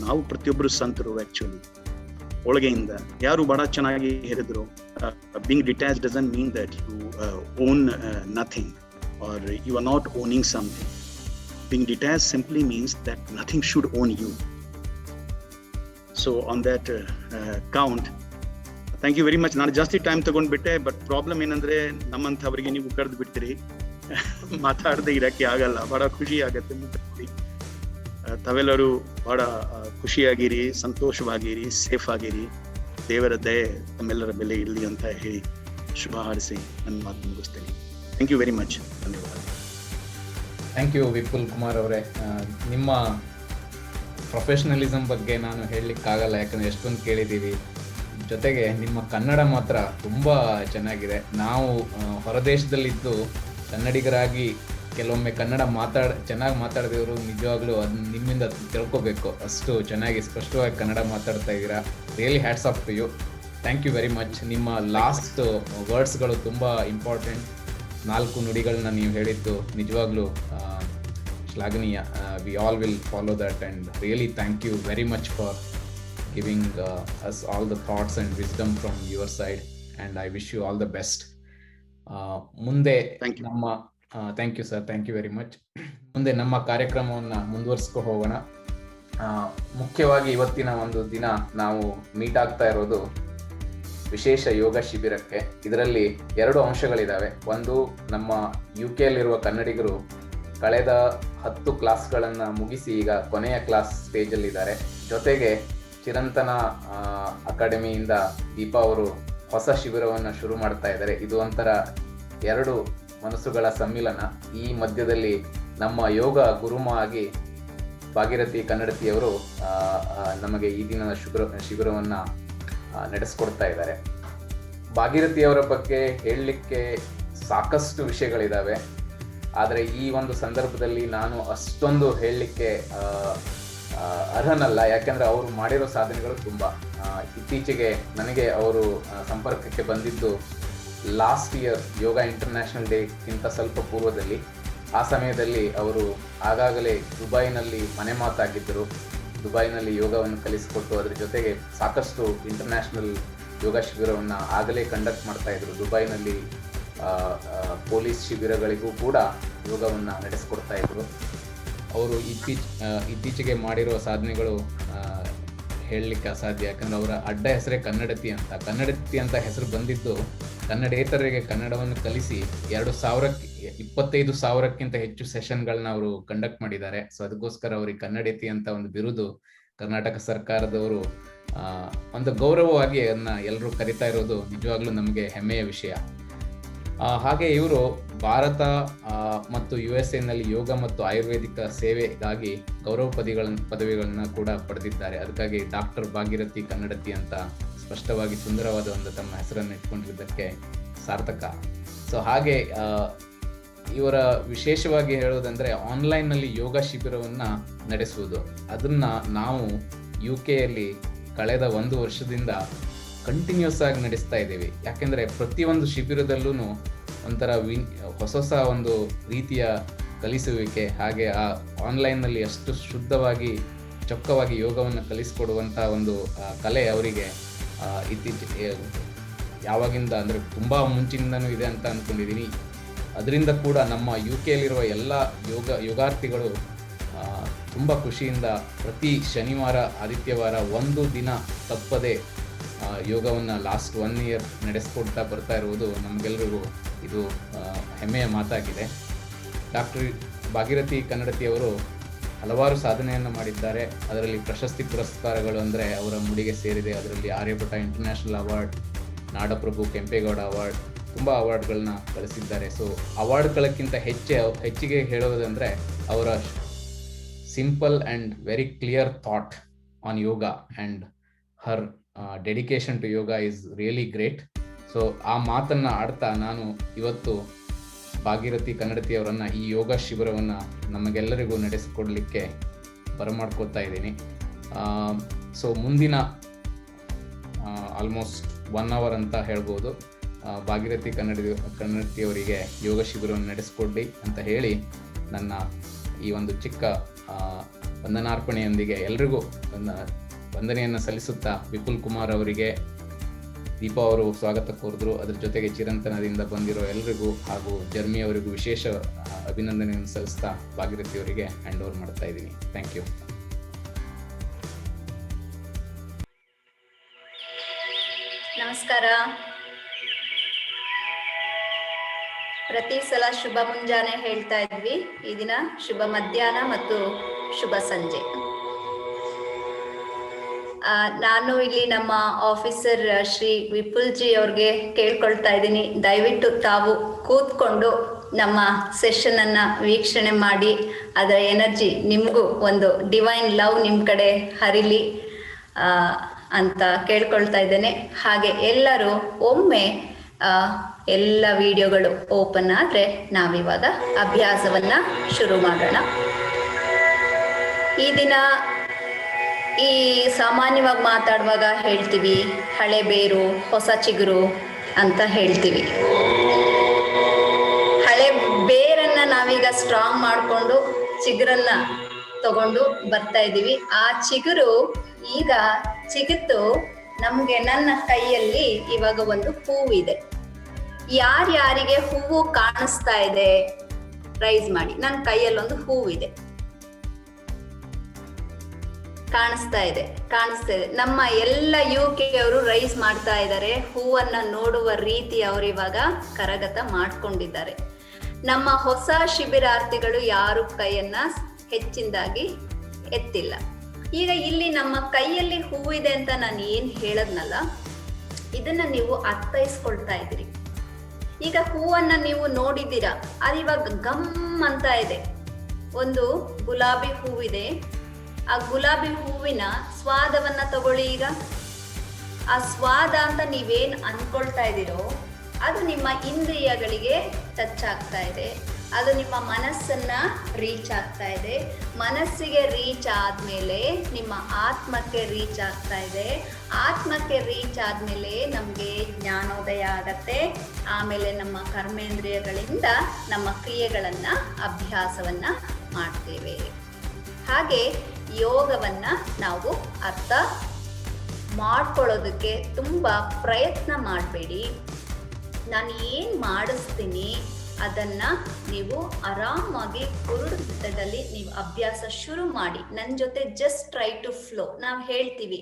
ನಾವು ಪ್ರತಿಯೊಬ್ಬರು ಸಂತರು ಆಕ್ಚುಲಿ. ಒಳಗೆಯಿಂದ. ಯಾರು ಬಹಳ ಚೆನ್ನಾಗಿ ಹೇಳಿದ್ರು, being detached doesn't mean that you own nothing or you are not owning something. Being detached simply means that nothing should own you. So on that count, thank you very much. ನಾನು ಜಾಸ್ತಿ time ತಗೊಂಡ್ಬಿಟ್ಟೆ, but problem ಏನಂದ್ರೆ ನಮ್ಮಂಥವ್ರಿಗೆ ನೀವು ಕರೆದು ಬಿಡ್ತೀರಿ, ಮಾತಾಡದೆ ಇರಕ್ಕೆ ಆಗಲ್ಲ. ಬಹಳ ಖುಷಿ ಆಗತ್ತೆ. ತಾವೆಲ್ಲರೂ ಬಹಳ ಖುಷಿಯಾಗಿರಿ, ಸಂತೋಷವಾಗಿರಿ, ಸೇಫ್ ಆಗಿರಿ. ದೇವರ ದಯೆ ತಮ್ಮೆಲ್ಲರ ಬೆಲೆ ಇರಲಿ ಅಂತ ಹೇಳಿ ಶುಭ ಹಾರೈಸಿ ನನ್ನ ಮಾತು ಮುಗಿಸ್ತೇನೆ. Thank you very much. ಧನ್ಯವಾದ. ಥ್ಯಾಂಕ್ ಯು ವಿಪುಲ್ ಕುಮಾರ್ ಅವರೇ. ನಿಮ್ಮ ಪ್ರೊಫೆಷನಲಿಸಮ್ ಬಗ್ಗೆ ನಾನು ಹೇಳಲಿಕ್ಕಾಗಲ್ಲ, ಯಾಕಂದರೆ ಎಷ್ಟೊಂದು ಕೇಳಿದ್ದೀವಿ. ಜೊತೆಗೆ ನಿಮ್ಮ ಕನ್ನಡ ಮಾತ್ರ ತುಂಬ ಚೆನ್ನಾಗಿದೆ. ನಾವು ಹೊರದೇಶದಲ್ಲಿದ್ದು ಕನ್ನಡಿಗರಾಗಿ ಕೆಲವೊಮ್ಮೆ ಕನ್ನಡ ಚೆನ್ನಾಗಿ ಮಾತಾಡಿದವರು ನಿಜವಾಗ್ಲೂ ಅದನ್ನ ನಿಮ್ಮಿಂದ ತಿಳ್ಕೊಬೇಕು. ಅಷ್ಟು ಚೆನ್ನಾಗಿ ಸ್ಪಷ್ಟವಾಗಿ ಕನ್ನಡ ಮಾತಾಡ್ತಾ ಇದ್ದೀರಾ. Really hats off to you. Thank you very much. ನಿಮ್ಮ ಲಾಸ್ಟ್ ವರ್ಡ್ಸ್ಗಳು ತುಂಬ ಇಂಪಾರ್ಟೆಂಟ್. 4 ನುಡಿಗಳನ್ನ ನೀವು ಹೇಳಿದ್ದು ನಿಜವಾಗ್ಲೂ ಶ್ಲಾಘನೀಯ. We all will follow that and really thank you very much for giving us all the thoughts and wisdom from your side and I wish you all the best. ಮುಂದೆ ನಮ್ಮ thank you sir, thank you very much. ಮುಂದೆ ನಮ್ಮ ಕಾರ್ಯಕ್ರಮವನ್ನು ಮುಂದುವರಿಸ್ಕೊ ಹೋಗೋಣ. ಮುಖ್ಯವಾಗಿ ಇವತ್ತಿನ ಒಂದು ದಿನ ನಾವು ಮೀಟ್ ಆಗ್ತಾ ಇರೋದು ವಿಶೇಷ ಯೋಗ ಶಿಬಿರಕ್ಕೆ. ಇದರಲ್ಲಿ 2 ಅಂಶಗಳಿದ್ದಾವೆ. ಒಂದು, ನಮ್ಮ UK ಯಲ್ಲಿರುವ ಕನ್ನಡಿಗರು ಕಳೆದ 10 ಕ್ಲಾಸ್ಗಳನ್ನು ಮುಗಿಸಿ ಈಗ ಕೊನೆಯ ಕ್ಲಾಸ್ ಸ್ಟೇಜಲ್ಲಿದ್ದಾರೆ. ಜೊತೆಗೆ ಚಿರಂತನ ಅಕಾಡೆಮಿಯಿಂದ ದೀಪಾ ಅವರು ಹೊಸ ಶಿಬಿರವನ್ನು ಶುರು ಮಾಡ್ತಾ ಇದ್ದಾರೆ. ಇದು ಒಂಥರ 2 ಮನಸ್ಸುಗಳ ಸಮ್ಮಿಲನ. ಈ ಮಧ್ಯದಲ್ಲಿ ನಮ್ಮ ಯೋಗ ಗುರುಮ ಆಗಿ ಭಾಗೀರಥಿ ಕನ್ನಡತಿಯವರು ನಮಗೆ ಈ ದಿನದ ಶಿಬಿರವನ್ನು ನಡೆಸ್ಕೊಡ್ತಾ ಇದ್ದಾರೆ. ಭಾಗೀರಥಿಯವರ ಬಗ್ಗೆ ಹೇಳಲಿಕ್ಕೆ ಸಾಕಷ್ಟು ವಿಷಯಗಳಿದ್ದಾವೆ, ಆದರೆ ಈ ಒಂದು ಸಂದರ್ಭದಲ್ಲಿ ನಾನು ಅಷ್ಟೊಂದು ಹೇಳಲಿಕ್ಕೆ ಅರ್ಹನಲ್ಲ. ಯಾಕೆಂದರೆ ಅವರು ಮಾಡಿರೋ ಸಾಧನೆಗಳು ತುಂಬ. ಇತ್ತೀಚೆಗೆ ನನಗೆ ಅವರು ಸಂಪರ್ಕಕ್ಕೆ ಬಂದಿದ್ದು ಲಾಸ್ಟ್ ಇಯರ್ ಯೋಗ ಇಂಟರ್ನ್ಯಾಷನಲ್ ಡೇಗಿಂತ ಸ್ವಲ್ಪ ಪೂರ್ವದಲ್ಲಿ. ಆ ಸಮಯದಲ್ಲಿ ಅವರು ಆಗಾಗಲೇ ದುಬೈನಲ್ಲಿ ಮನೆ ಮಾತಾಗಿದ್ದರು. ದುಬೈನಲ್ಲಿ ಯೋಗವನ್ನು ಕಲಿಸಿಕೊಟ್ಟು ಅದರ ಜೊತೆಗೆ ಸಾಕಷ್ಟು ಇಂಟರ್ನ್ಯಾಷನಲ್ ಯೋಗ ಶಿಬಿರವನ್ನು ಆಗಲೇ ಕಂಡಕ್ಟ್ ಮಾಡ್ತಾಯಿದ್ರು. ದುಬೈನಲ್ಲಿ ಪೊಲೀಸ್ ಶಿಬಿರಗಳಿಗೂ ಕೂಡ ಯೋಗವನ್ನು ನಡೆಸ್ಕೊಡ್ತಾ ಇದ್ರು. ಅವರು ಇತ್ತೀಚೆಗೆ ಮಾಡಿರೋ ಸಾಧನೆಗಳು ಹೇಳಲಿಕ್ಕೆ ಅಸಾಧ್ಯ. ಯಾಕಂದರೆ ಅವರ ಅಡ್ಡ ಹೆಸರೇ ಕನ್ನಡತಿ ಅಂತ ಹೆಸರು ಬಂದಿದ್ದು ಕನ್ನಡೇತರರಿಗೆ ಕನ್ನಡವನ್ನು ಕಲಿಸಿ 25,000ಕ್ಕಿಂತ ಹೆಚ್ಚು ಸೆಷನ್ಗಳನ್ನ ಅವರು ಕಂಡಕ್ಟ್ ಮಾಡಿದ್ದಾರೆ. ಸೊ ಅದಕ್ಕೋಸ್ಕರ ಅವರಿಗೆ ಕನ್ನಡತಿ ಅಂತ ಒಂದು ಬಿರುದು ಕರ್ನಾಟಕ ಸರ್ಕಾರದವರು ಒಂದು ಗೌರವವಾಗಿ ಅದನ್ನ ಎಲ್ಲರೂ ಕರಿತಾ ಇರೋದು ನಿಜವಾಗ್ಲೂ ನಮಗೆ ಹೆಮ್ಮೆಯ ವಿಷಯ. ಹಾಗೆ ಇವರು ಭಾರತ ಮತ್ತು USA ಯೋಗ ಮತ್ತು ಆಯುರ್ವೇದಿಕ ಸೇವೆಗಾಗಿ ಗೌರವ ಪದವಿಗಳನ್ನ ಕೂಡ ಪಡೆದಿದ್ದಾರೆ. ಅದಕ್ಕಾಗಿ ಡಾಕ್ಟರ್ ಭಾಗೀರಥಿ ಕನ್ನಡತಿ ಅಂತ ಸ್ಪಷ್ಟವಾಗಿ ಸುಂದರವಾದ ಒಂದು ತಮ್ಮ ಹೆಸರನ್ನು ಇಟ್ಕೊಂಡಿದ್ದಕ್ಕೆ ಸಾರ್ಥಕ. ಸೊ ಹಾಗೆ ಇವರ ವಿಶೇಷವಾಗಿ ಹೇಳೋದಂದರೆ ಆನ್ಲೈನ್ನಲ್ಲಿ ಯೋಗ ಶಿಬಿರವನ್ನು ನಡೆಸುವುದು. ಅದನ್ನು ನಾವು UK ಯಲ್ಲಿ ಕಳೆದ 1 ವರ್ಷದಿಂದ ಕಂಟಿನ್ಯೂಸ್ ಆಗಿ ನಡೆಸ್ತಾ ಇದ್ದೀವಿ. ಯಾಕೆಂದರೆ ಪ್ರತಿಯೊಂದು ಶಿಬಿರದಲ್ಲೂ ಒಂಥರ ಹೊಸ ಒಂದು ರೀತಿಯ ಕಲಿಸುವಿಕೆ, ಹಾಗೆ ಆ ಆನ್ಲೈನ್ನಲ್ಲಿ ಅಷ್ಟು ಶುದ್ಧವಾಗಿ ಚೊಕ್ಕವಾಗಿ ಯೋಗವನ್ನು ಕಲಿಸಿಕೊಡುವಂಥ ಒಂದು ಕಲೆ ಅವರಿಗೆ ಇತ್ತೀಚೆಗೆ ಯಾವಾಗಿಂದ ಅಂದರೆ ತುಂಬ ಮುಂಚಿನಿಂದನೂ ಇದೆ ಅಂತ ಅಂದ್ಕೊಂಡಿದ್ದೀನಿ. ಅದರಿಂದ ಕೂಡ ನಮ್ಮ UK ಯಲ್ಲಿರುವ ಎಲ್ಲ ಯೋಗಾರ್ಥಿಗಳು ತುಂಬ ಖುಷಿಯಿಂದ ಪ್ರತಿ ಶನಿವಾರ ಆದಿತ್ಯವಾರ 1 ದಿನ ತಪ್ಪದೆ ಯೋಗವನ್ನು ಲಾಸ್ಟ್ 1 ಇಯರ್ ನಡೆಸ್ಕೊಡ್ತಾ ಬರ್ತಾ ಇರುವುದು ನಮಗೆಲ್ಲರಿಗೂ ಇದು ಹೆಮ್ಮೆಯ ಮಾತಾಗಿದೆ. ಡಾಕ್ಟರ್ ಭಾಗೀರಥಿ ಕನ್ನಡತಿಯವರು ಹಲವಾರು ಸಾಧನೆಯನ್ನು ಮಾಡಿದ್ದಾರೆ. ಅದರಲ್ಲಿ ಪ್ರಶಸ್ತಿ ಪುರಸ್ಕಾರಗಳು ಅಂದರೆ ಅವರ ಮುಡಿಗೆ ಸೇರಿದೆ. ಅದರಲ್ಲಿ ಆರ್ಯಭಟ ಇಂಟರ್ನ್ಯಾಷನಲ್ ಅವಾರ್ಡ್, ನಾಡಪ್ರಭು ಕೆಂಪೇಗೌಡ ಅವಾರ್ಡ್, ತುಂಬ ಅವಾರ್ಡ್ಗಳನ್ನ ಗಳಿಸಿದ್ದಾರೆ. ಸೊ ಅವಾರ್ಡ್ಗಳಕ್ಕಿಂತ ಹೆಚ್ಚಿಗೆ ಹೇಳೋದಂದರೆ ಅವರ simple and very clear thought on yoga and her dedication to yoga is really great. So ಆ ಮಾತನ್ನು ಆಡ್ತಾ ನಾನು ಇವತ್ತು ಭಾಗೀರಥಿ ಕನ್ನಡತಿಯವರನ್ನು ಈ ಯೋಗ ಶಿಬಿರವನ್ನು ನಮಗೆಲ್ಲರಿಗೂ ನಡೆಸಿಕೊಡಲಿಕ್ಕೆ ಬರಮಾಡ್ಕೋತಾ ಇದ್ದೀನಿ. ಸೊ ಮುಂದಿನ ಆಲ್ಮೋಸ್ಟ್ 1 ಅವರ್ ಅಂತ ಹೇಳ್ಬೋದು ಭಾಗೀರಥಿ ಕನ್ನಡತಿಯವರಿಗೆ ಯೋಗ ಶಿಬಿರವನ್ನು ನಡೆಸಿಕೊಡಿ ಅಂತ ಹೇಳಿ ನನ್ನ ಈ ಒಂದು ಚಿಕ್ಕ ವಂದನಾರ್ಪಣೆಯೊಂದಿಗೆ ಎಲ್ರಿಗೂ ವಂದನೆಯನ್ನು ಸಲ್ಲಿಸುತ್ತಾ ವಿಪುಲ್ ಕುಮಾರ್ ಅವರಿಗೆ ದೀಪಾ ಅವರು ಸ್ವಾಗತ ಕೋರಿದ್ರು. ಅದರ ಜೊತೆಗೆ ಚಿರಂತನದಿಂದ ಬಂದಿರೋ ಎಲ್ರಿಗೂ ಹಾಗೂ ಜರ್ಮಿ ಅವರಿಗೂ ವಿಶೇಷ ಅಭಿನಂದನೆಯನ್ನು ಸಲ್ಲಿಸ್ತಾ ಭಾಗೀರಥಿ ಅವರಿಗೆ ಹ್ಯಾಂಡ್ ಓವರ್ ಮಾಡ್ತಾ ಇದ್ದೀನಿ. Thank you. ನಮಸ್ಕಾರ. ಪ್ರತಿ ಸಲ ಶುಭ ಮುಂಜಾನೆ ಹೇಳ್ತಾ ಇದ್ವಿ, ಈ ದಿನ ಶುಭ ಮಧ್ಯಾಹ್ನ ಮತ್ತು ಶುಭ ಸಂಜೆ. ನಾನು ಇಲ್ಲಿ ನಮ್ಮ ಆಫೀಸರ್ ಶ್ರೀ ವಿಪುಲ್ ಜಿ ಅವ್ರಿಗೆ ಕೇಳ್ಕೊಳ್ತಾ ಇದ್ದೀನಿ, ದಯವಿಟ್ಟು ತಾವು ಕೂತ್ಕೊಂಡು ನಮ್ಮ ಸೆಷನ್ ಅನ್ನ ವೀಕ್ಷಣೆ ಮಾಡಿ ಅದರ ಎನರ್ಜಿ ನಿಮಗೂ ಒಂದು ಡಿವೈನ್ ಲವ್ ನಿಮ್ಮ ಕಡೆ ಹರಿಲಿ ಅಂತ ಕೇಳ್ಕೊಳ್ತಾ ಇದ್ದೇನೆ. ಹಾಗೆ ಎಲ್ಲರೂ ಒಮ್ಮೆ ಎಲ್ಲ ವಿಡಿಯೋಗಳು ಓಪನ್ ಆದರೆ ನಾವಿವಾಗ ಅಭ್ಯಾಸವನ್ನ ಶುರು ಮಾಡೋಣ. ಈ ದಿನ ಈ ಸಾಮಾನ್ಯವಾಗಿ ಮಾತಾಡುವಾಗ ಹೇಳ್ತೀವಿ ಹಳೆ ಬೇರು ಹೊಸ ಚಿಗುರು ಅಂತ ಹೇಳ್ತೀವಿ. ಹಳೆ ಬೇರನ್ನ ನಾವೀಗ ಸ್ಟ್ರಾಂಗ್ ಮಾಡಿಕೊಂಡು ಚಿಗುರನ್ನ ತಗೊಂಡು ಬರ್ತಾ ಇದ್ದೀವಿ. ಆ ಚಿಗುರು ಈಗ ಚಿಗುತ್ತು ನಮ್ಗೆ ನನ್ನ ಕೈಯಲ್ಲಿ ಇವಾಗ ಒಂದು ಹೂವಿದೆ. ಯಾರ್ಯಾರಿಗೆ ಹೂವು ಕಾಣಿಸ್ತಾ ಇದೆ ರೈಸ್ ಮಾಡಿ. ನನ್ನ ಕೈಯಲ್ಲಿ ಒಂದು ಹೂವಿದೆ, ಕಾಣಿಸ್ತಾ ಇದೆ. ನಮ್ಮ ಎಲ್ಲ UK ಅವರು ರೈಸ್ ಮಾಡ್ತಾ ಇದ್ದಾರೆ. ಹೂವನ್ನ ನೋಡುವ ರೀತಿ ಅವರು ಇವಾಗ ಕರಗತ ಮಾಡ್ಕೊಂಡಿದ್ದಾರೆ. ನಮ್ಮ ಹೊಸ ಶಿಬಿರಾರ್ಥಿಗಳು ಯಾರು ಕೈಯನ್ನ ಹೆಚ್ಚಿನದಾಗಿ ಎತ್ತಿಲ್ಲ. ಈಗ ಇಲ್ಲಿ ನಮ್ಮ ಕೈಯಲ್ಲಿ ಹೂವಿದೆ ಅಂತ ನಾನು ಏನ್ ಹೇಳದ್ನಲ್ಲ, ಇದನ್ನ ನೀವು ಅರ್ಥೈಸ್ಕೊಳ್ತಾ ಇದ್ದೀರಿ. ಈಗ ಹೂವನ್ನ ನೀವು ನೋಡಿದ್ದೀರಾ, ಅದಿವಾಗ ಗಮ್ ಅಂತ ಇದೆ. ಒಂದು ಗುಲಾಬಿ ಹೂವಿದೆ, ಆ ಗುಲಾಬಿ ಹೂವಿನ ಸ್ವಾದವನ್ನ ತಗೊಳ್ಳಿ. ಈಗ ಆ ಸ್ವಾದ ಅಂತ ನೀವೇನ್ ಅನ್ಕೊಳ್ತಾ ಇದ್ದೀರೋ ಅದು ನಿಮ್ಮ ಇಂದ್ರಿಯಗಳಿಗೆ ಟಚ್ ಆಗ್ತಾ ಇದೆ, ಅದು ನಿಮ್ಮ ಮನಸ್ಸನ್ನ ರೀಚ್ ಆಗ್ತಾ ಇದೆ. ಮನಸ್ಸಿಗೆ ರೀಚ್ ಆದ್ಮೇಲೆ ನಿಮ್ಮ ಆತ್ಮಕ್ಕೆ ರೀಚ್ ಆಗ್ತಾ ಇದೆ. ಆತ್ಮಕ್ಕೆ ರೀಚ್ ಆದ್ಮೇಲೆ ನಮ್ಗೆ ಜ್ಞಾನೋದಯ ಆಗತ್ತೆ. ಆಮೇಲೆ ನಮ್ಮ ಕರ್ಮೇಂದ್ರಿಯಗಳಿಂದ ನಮ್ಮ ಕ್ರಿಯೆಗಳನ್ನ ಅಭ್ಯಾಸವನ್ನ ಮಾಡ್ತೇವೆ. ಹಾಗೆ ಯೋಗವನ್ನ ನಾವು ಅರ್ಥ ಮಾಡ್ಕೊಳ್ಳೋದಕ್ಕೆ ತುಂಬಾ ಪ್ರಯತ್ನ ಮಾಡಬೇಡಿ. ನಾನು ಏನು ಮಾಡಿಸ್ತೀನಿ ಅದನ್ನ ನೀವು ಆರಾಮಾಗಿ ಕುರುಡಲ್ಲಿ ನೀವು ಅಭ್ಯಾಸ ಶುರು ಮಾಡಿ. ನನ್ನ ಜೊತೆ ಜಸ್ಟ್ ಟ್ರೈ ಟು ಫ್ಲೋ. ನಾವು ಹೇಳ್ತೀವಿ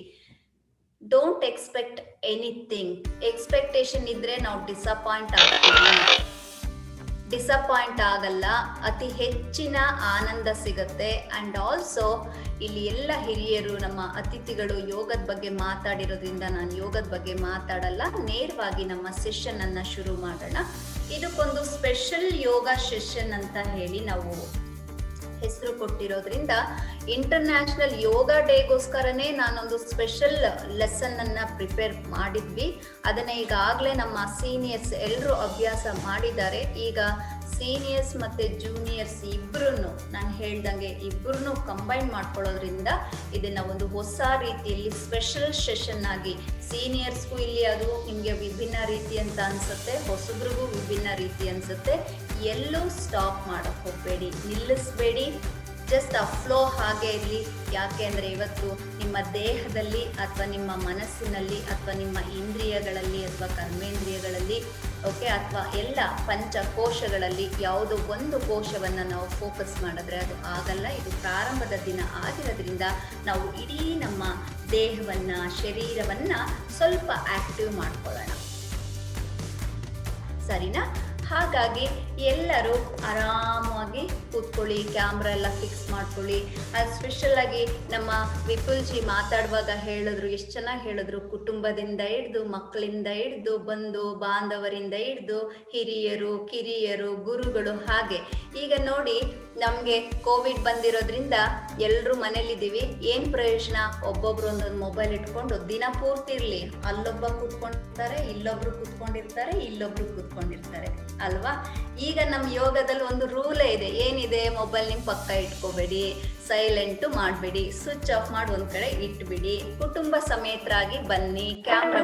ಡೋಂಟ್ ಎಕ್ಸ್ಪೆಕ್ಟ್ ಎನಿಥಿಂಗ್. ಎಕ್ಸ್ಪೆಕ್ಟೇಷನ್ ಇದ್ರೆ ನಾವು ಡಿಸಪಾಯಿಂಟ್ ಆಗ್ತೀವಿ. ಡಿಸಪಾಯಿಂಟ್ ಆಗಲ್ಲ, ಅತಿ ಹೆಚ್ಚಿನ ಆನಂದ ಸಿಗತ್ತೆ. ಅಂಡ್ ಆಲ್ಸೋ ಇಲ್ಲಿ ಎಲ್ಲ ಹಿರಿಯರು ನಮ್ಮ ಅತಿಥಿಗಳು ಯೋಗದ ಬಗ್ಗೆ ಮಾತಾಡಿರೋದ್ರಿಂದ ನಾನು ಯೋಗದ ಬಗ್ಗೆ ಮಾತಾಡಲ್ಲ, ನೇರವಾಗಿ ನಮ್ಮ ಸೆಷನ್ ಅನ್ನ ಶುರು ಮಾಡೋಣ. ಇದಕ್ಕೊಂದು ಸ್ಪೆಷಲ್ ಯೋಗ ಸೆಷನ್ ಅಂತ ಹೇಳಿ ನಾವು ಹೆಸರು ಕೊಟ್ಟಿರೋದ್ರಿಂದ ಇಂಟರ್ನ್ಯಾಷನಲ್ ಯೋಗ ಡೇಗೋಸ್ಕರನೇ ನಾನೊಂದು ಸ್ಪೆಷಲ್ ಲೆಸನ್ ಅನ್ನ ಪ್ರಿಪೇರ್ ಮಾಡಿದ್ವಿ. ಅದನ್ನ ಈಗಾಗಲೇ ನಮ್ಮ ಸೀನಿಯರ್ಸ್ ಎಲ್ಲರೂ ಅಭ್ಯಾಸ ಮಾಡಿದ್ದಾರೆ. ಈಗ ಸೀನಿಯರ್ಸ್ ಮತ್ತೆ ಜೂನಿಯರ್ಸ್ ಇಬ್ರು ನಾನು ಹೇಳ್ದಂಗೆ ಇಬ್ರು ಕಂಬೈನ್ ಮಾಡ್ಕೊಳ್ಳೋದ್ರಿಂದ ಇದನ್ನ ಒಂದು ಹೊಸ ರೀತಿಯಲ್ಲಿ ಸ್ಪೆಷಲ್ ಸೆಷನ್ ಆಗಿ ಸೀನಿಯರ್ಸ್ಗೂ ಇಲ್ಲಿ ಅದು ನಿಮಗೆ ವಿಭಿನ್ನ ರೀತಿ ಅಂತ ಅನ್ಸುತ್ತೆ, ಹೊಸಬ್ರಿಗೂ ವಿಭಿನ್ನ ರೀತಿ ಅನ್ಸುತ್ತೆ. ಎಲ್ಲೂ ಸ್ಟಾಪ್ ಮಾಡಕ್ ಹೋಗ್ಬೇಡಿ, ನಿಲ್ಲಿಸ್ಬೇಡಿ. ಜಸ್ಟ್ ಆ ಫ್ಲೋ ಹಾಗೆ ಇರಲಿ. ಯಾಕೆ ಅಂದರೆ ಇವತ್ತು ನಿಮ್ಮ ದೇಹದಲ್ಲಿ ಅಥವಾ ನಿಮ್ಮ ಮನಸ್ಸಿನಲ್ಲಿ ಅಥವಾ ನಿಮ್ಮ ಇಂದ್ರಿಯಗಳಲ್ಲಿ ಅಥವಾ ಕರ್ಮೇಂದ್ರಿಯಗಳಲ್ಲಿ ಓಕೆ ಅಥವಾ ಎಲ್ಲ ಪಂಚಕೋಶಗಳಲ್ಲಿ ಯಾವುದೋ ಒಂದು ಕೋಶವನ್ನು ನಾವು ಫೋಕಸ್ ಮಾಡಿದ್ರೆ ಅದು ಆಗಲ್ಲ. ಇದು ಪ್ರಾರಂಭದ ದಿನ ಆಗಿರೋದ್ರಿಂದ ನಾವು ಇಡೀ ನಮ್ಮ ದೇಹವನ್ನು ಶರೀರವನ್ನು ಸ್ವಲ್ಪ ಆಕ್ಟಿವ್ ಮಾಡ್ಕೊಳ್ಳೋಣ, ಸರಿನಾ? ಹಾಗಾಗಿ ಎಲ್ಲರೂ ಆರಾಮಾಗಿ ಕೂತ್ಕೊಳ್ಳಿ, ಕ್ಯಾಮ್ರಾ ಎಲ್ಲ ಫಿಕ್ಸ್ ಮಾಡ್ಕೊಳ್ಳಿ. ಅದು ಸ್ಪೆಷಲ್ ಆಗಿ ನಮ್ಮ ವಿಪುಲ್ ಜಿ ಮಾತಾಡುವಾಗ ಹೇಳಿದ್ರು, ಎಷ್ಟು ಚೆನ್ನಾಗಿ ಹೇಳಿದ್ರು. ಕುಟುಂಬದಿಂದ ಹಿಡ್ದು ಮಕ್ಕಳಿಂದ ಹಿಡ್ದು ಬಂಧು ಬಾಂಧವರಿಂದ ಹಿಡ್ದು ಹಿರಿಯರು ಕಿರಿಯರು ಗುರುಗಳು. ಹಾಗೆ ಈಗ ನೋಡಿ ನಮಗೆ ಕೋವಿಡ್ ಬಂದಿರೋದ್ರಿಂದ ಎಲ್ಲರೂ ಮನೇಲಿದ್ದೀವಿ. ಏನು ಪ್ರಯೋಜನ? ಒಬ್ಬೊಬ್ರು ಒಂದೊಂದು ಮೊಬೈಲ್ ಇಟ್ಕೊಂಡು ದಿನ ಪೂರ್ತಿ ಇರಲಿ, ಅಲ್ಲೊಬ್ಬ ಕೂತ್ಕೊಂಡಿರ್ತಾರೆ, ಇಲ್ಲೊಬ್ರು ಕೂತ್ಕೊಂಡಿರ್ತಾರೆ, ಇಲ್ಲೊಬ್ರು ಕೂತ್ಕೊಂಡಿರ್ತಾರೆ ಅಲ್ವಾ? ಈಗ ನಮ್ಮ ಯೋಗದಲ್ಲಿ ಒಂದು ರೂಲೇ ಇದೆ. ಏನಿದೆ? ಮೊಬೈಲ್ ನಿಮ್ಮ ಪಕ್ಕ ಇಟ್ಕೋಬೇಡಿ, ಸೈಲೆಂಟು ಮಾಡಬೇಡಿ, ಸ್ವಿಚ್ ಆಫ್ ಮಾಡಿ ಒಂದು ಕಡೆ ಇಟ್ಬಿಡಿ. ಕುಟುಂಬ ಸಮೇತರಾಗಿ ಬನ್ನಿ, ಕ್ಯಾಮ್ರಾ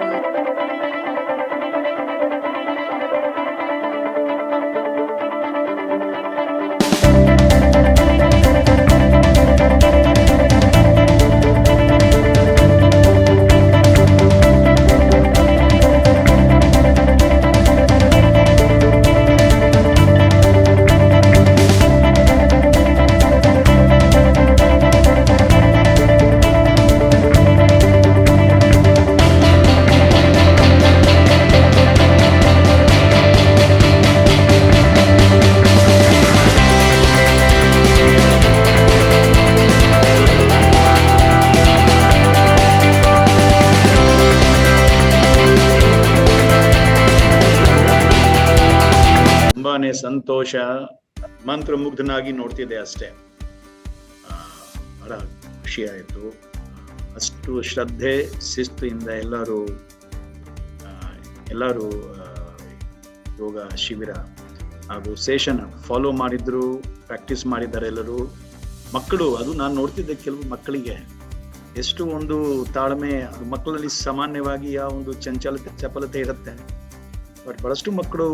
ಸಂತೋಷ, ಮಂತ್ರಮುಗ್ಧನಾಗಿ ನೋಡ್ತಿದ್ದೆ ಅಷ್ಟೇ. ಬಹಳ ಖುಷಿ ಆಯಿತು. ಅಷ್ಟು ಶ್ರದ್ಧೆ ಶಿಸ್ತಿಂದ ಎಲ್ಲರೂ ಯೋಗ ಶಿಬಿರ ಹಾಗೂ ಸೆಷನ್ ಫಾಲೋ ಮಾಡಿದ್ರು, ಪ್ರಾಕ್ಟೀಸ್ ಮಾಡಿದ್ದಾರೆ ಎಲ್ಲರೂ. ಮಕ್ಕಳು, ಅದು ನಾನು ನೋಡ್ತಿದ್ದೆ ಕೆಲವು ಮಕ್ಕಳಿಗೆ ಎಷ್ಟು ಒಂದು ತಾಳ್ಮೆ, ಅದು ಮಕ್ಕಳಲ್ಲಿ ಸಾಮಾನ್ಯವಾಗಿ ಯಾವ ಒಂದು ಚಪಲತೆ ಇರುತ್ತೆ. ಬಟ್ ಬಹಳಷ್ಟು ಮಕ್ಕಳು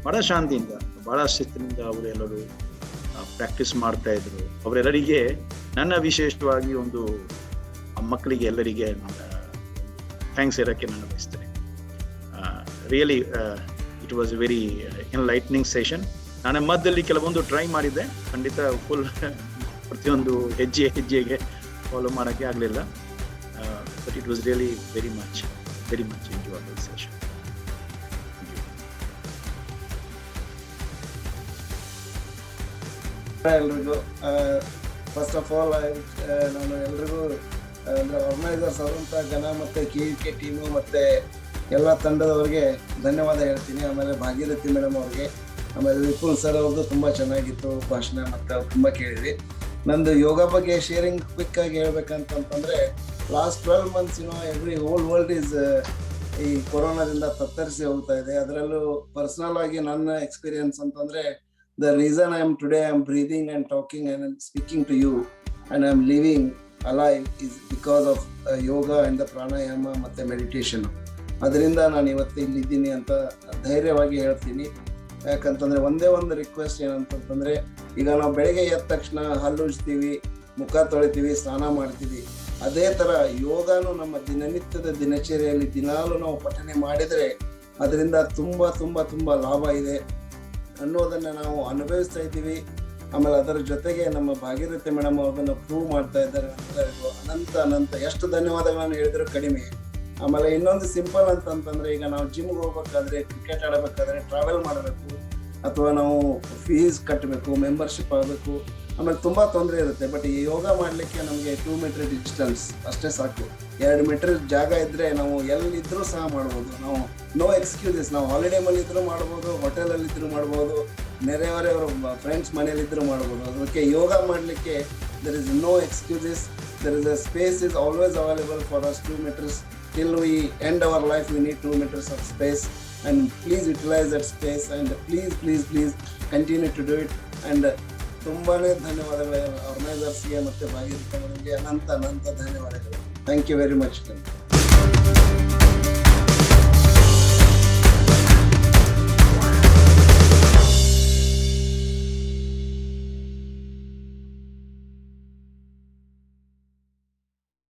ಬಹಳ ಶಾಂತಿಯಿಂದ, ಬಹಳ ಶಿಸ್ತಿನಿಂದ ಅವರು ಎಲ್ಲರೂ ಪ್ರಾಕ್ಟೀಸ್ ಮಾಡ್ತಾ ಇದ್ರು. ಅವರೆಲ್ಲರಿಗೆ ನನ್ನ ವಿಶೇಷವಾಗಿ ಒಂದು ಮಕ್ಕಳಿಗೆ ಎಲ್ಲರಿಗೆ ಥ್ಯಾಂಕ್ಸ್ ಹೇಳಕ್ಕೆ ನಾನು ಬಯಸ್ತೇನೆ. Really it was very ಎನ್ಲೈಟ್ನಿಂಗ್ session. ನಾನು ಮಧ್ಯದಲ್ಲಿ ಕೆಲವೊಂದು ಟ್ರೈ ಮಾಡಿದ್ದೆ, ಖಂಡಿತ ಫುಲ್ ಪ್ರತಿಯೊಂದು ಹೆಜ್ಜೆಗೆ ಫಾಲೋ ಮಾಡೋಕ್ಕೆ ಆಗಲಿಲ್ಲ. But it was really very much enjoyable session. ಎಲ್ರಿಗೂ ಫಸ್ಟ್ ಆಫ್ ಆಲ್ ನಾನು ಎಲ್ರಿಗೂ ಅಂದರೆ ಆರ್ಗನೈಸರ್ಸ್ ಆದಂಥ ಜನ ಮತ್ತು KUK ಟೀಮು ಮತ್ತು ಎಲ್ಲ ತಂಡದವ್ರಿಗೆ ಧನ್ಯವಾದ ಹೇಳ್ತೀನಿ. ಆಮೇಲೆ ಭಾಗೀರಥಿ ಮೇಡಮ್ ಅವ್ರಿಗೆ, ಆಮೇಲೆ ವಿಪುಲ್ ಸರ್ ಅವ್ರದ್ದು ತುಂಬ ಚೆನ್ನಾಗಿತ್ತು ಭಾಷಣ, ಮತ್ತು ಅವ್ರು ತುಂಬ ಕೇಳಿದ್ವಿ. ನಂದು ಯೋಗ ಬಗ್ಗೆ ಶೇರಿಂಗ್ ಕ್ವಿಕ್ಕಾಗಿ ಹೇಳ್ಬೇಕಂತಂತಂದರೆ, last 12 months whole world is ಈ ಕೊರೋನಾದಿಂದ ತತ್ತರಿಸಿ ಹೋಗ್ತಾ ಇದೆ. ಅದರಲ್ಲೂ ಪರ್ಸನಲ್ ಆಗಿ ನನ್ನ ಎಕ್ಸ್ಪೀರಿಯನ್ಸ್ ಅಂತಂದರೆ, the reason I am today, I am breathing and talking and speaking to you and I am living alive is because of yoga and the pranayama ಮತ್ತು ಮೆಡಿಟೇಷನ್. ಅದರಿಂದ ನಾನು ಇವತ್ತು ಇಲ್ಲಿದ್ದೀನಿ ಅಂತ ಧೈರ್ಯವಾಗಿ ಹೇಳ್ತೀನಿ. ಯಾಕಂತಂದರೆ ಒಂದೇ ಒಂದು ರಿಕ್ವೆಸ್ಟ್ ಏನಂತಂತಂದರೆ, ಈಗ ನಾವು ಬೆಳಗ್ಗೆ ಎದ್ದ ತಕ್ಷಣ ಹಲ್ಲು ಉಜ್ತೀವಿ, ಮುಖ ತೊಳಿತೀವಿ, ಸ್ನಾನ ಮಾಡ್ತೀವಿ. ಅದೇ ಥರ ಯೋಗನೂ ನಮ್ಮ ದಿನನಿತ್ಯದ ದಿನಚರಿಯಲ್ಲಿ ದಿನಾಲೂ ನಾವು ಪಠನೆ ಮಾಡಿದರೆ ಅದರಿಂದ ತುಂಬ ತುಂಬ ತುಂಬ ಲಾಭ ಇದೆ ಅನ್ನೋದನ್ನು ನಾವು ಅನುಭವಿಸ್ತಾ ಇದ್ದೀವಿ. ಆಮೇಲೆ ಅದರ ಜೊತೆಗೆ ನಮ್ಮ ಭಾಗೀರಥಿ ಮೇಡಮ್ ಅವ್ರನ್ನ ಪ್ರೂವ್ ಮಾಡ್ತಾ ಇದ್ದಾರೆ. ಅನಂತ ಎಷ್ಟು ಧನ್ಯವಾದಗಳನ್ನು ಹೇಳಿದ್ರು ಕಡಿಮೆ. ಆಮೇಲೆ ಇನ್ನೊಂದು ಸಿಂಪಲ್ ಅಂತಂತಂದರೆ, ಈಗ ನಾವು ಜಿಮ್ಗೆ ಹೋಗ್ಬೇಕಾದ್ರೆ, ಕ್ರಿಕೆಟ್ ಆಡಬೇಕಾದ್ರೆ ಟ್ರಾವೆಲ್ ಮಾಡಬೇಕು, ಅಥವಾ ನಾವು ಫೀಸ್ ಕಟ್ಟಬೇಕು, ಮೆಂಬರ್ಶಿಪ್ ಆಗಬೇಕು, ಆಮೇಲೆ ತುಂಬ ತೊಂದರೆ ಇರುತ್ತೆ. ಬಟ್ ಈ ಯೋಗ ಮಾಡಲಿಕ್ಕೆ ನಮಗೆ 2 meter ಡಿಸ್ಟೆನ್ಸ್ ಅಷ್ಟೇ ಸಾಕು. 2 meter ಜಾಗ ಇದ್ದರೆ ನಾವು ಎಲ್ಲಿದ್ದರೂ ಸಹ ಮಾಡ್ಬೋದು. ನಾವು ನೋ ಎಕ್ಸ್ಕ್ಯೂಸಸ್, ನಾವು ಹಾಲಿಡೇ ಮನೇಲಿದ್ದರೂ ಮಾಡ್ಬೋದು, ಹೋಟೆಲಲ್ಲಿದ್ದರೂ ಮಾಡ್ಬೋದು, ನೆರೆಯವರವ್ರ ಫ್ರೆಂಡ್ಸ್ ಮನೇಲಿದ್ದರೂ ಮಾಡ್ಬೋದು. ಅದಕ್ಕೆ ಯೋಗ ಮಾಡಲಿಕ್ಕೆ there is no excuses. There is a space is always available for us. 2 meters till we end our life, we need 2 meters of space, and please utilize that space, and please continue to do it. And ತುಂಬಾನೇ ಧನ್ಯವಾದಗಳು ಆರ್ಗನೈಸರ್ಸ್ಗೆ ಮತ್ತು ಭಾಗೀರಥಿ ಅನಂತ ಧನ್ಯವಾದಗಳು. Thank you very much.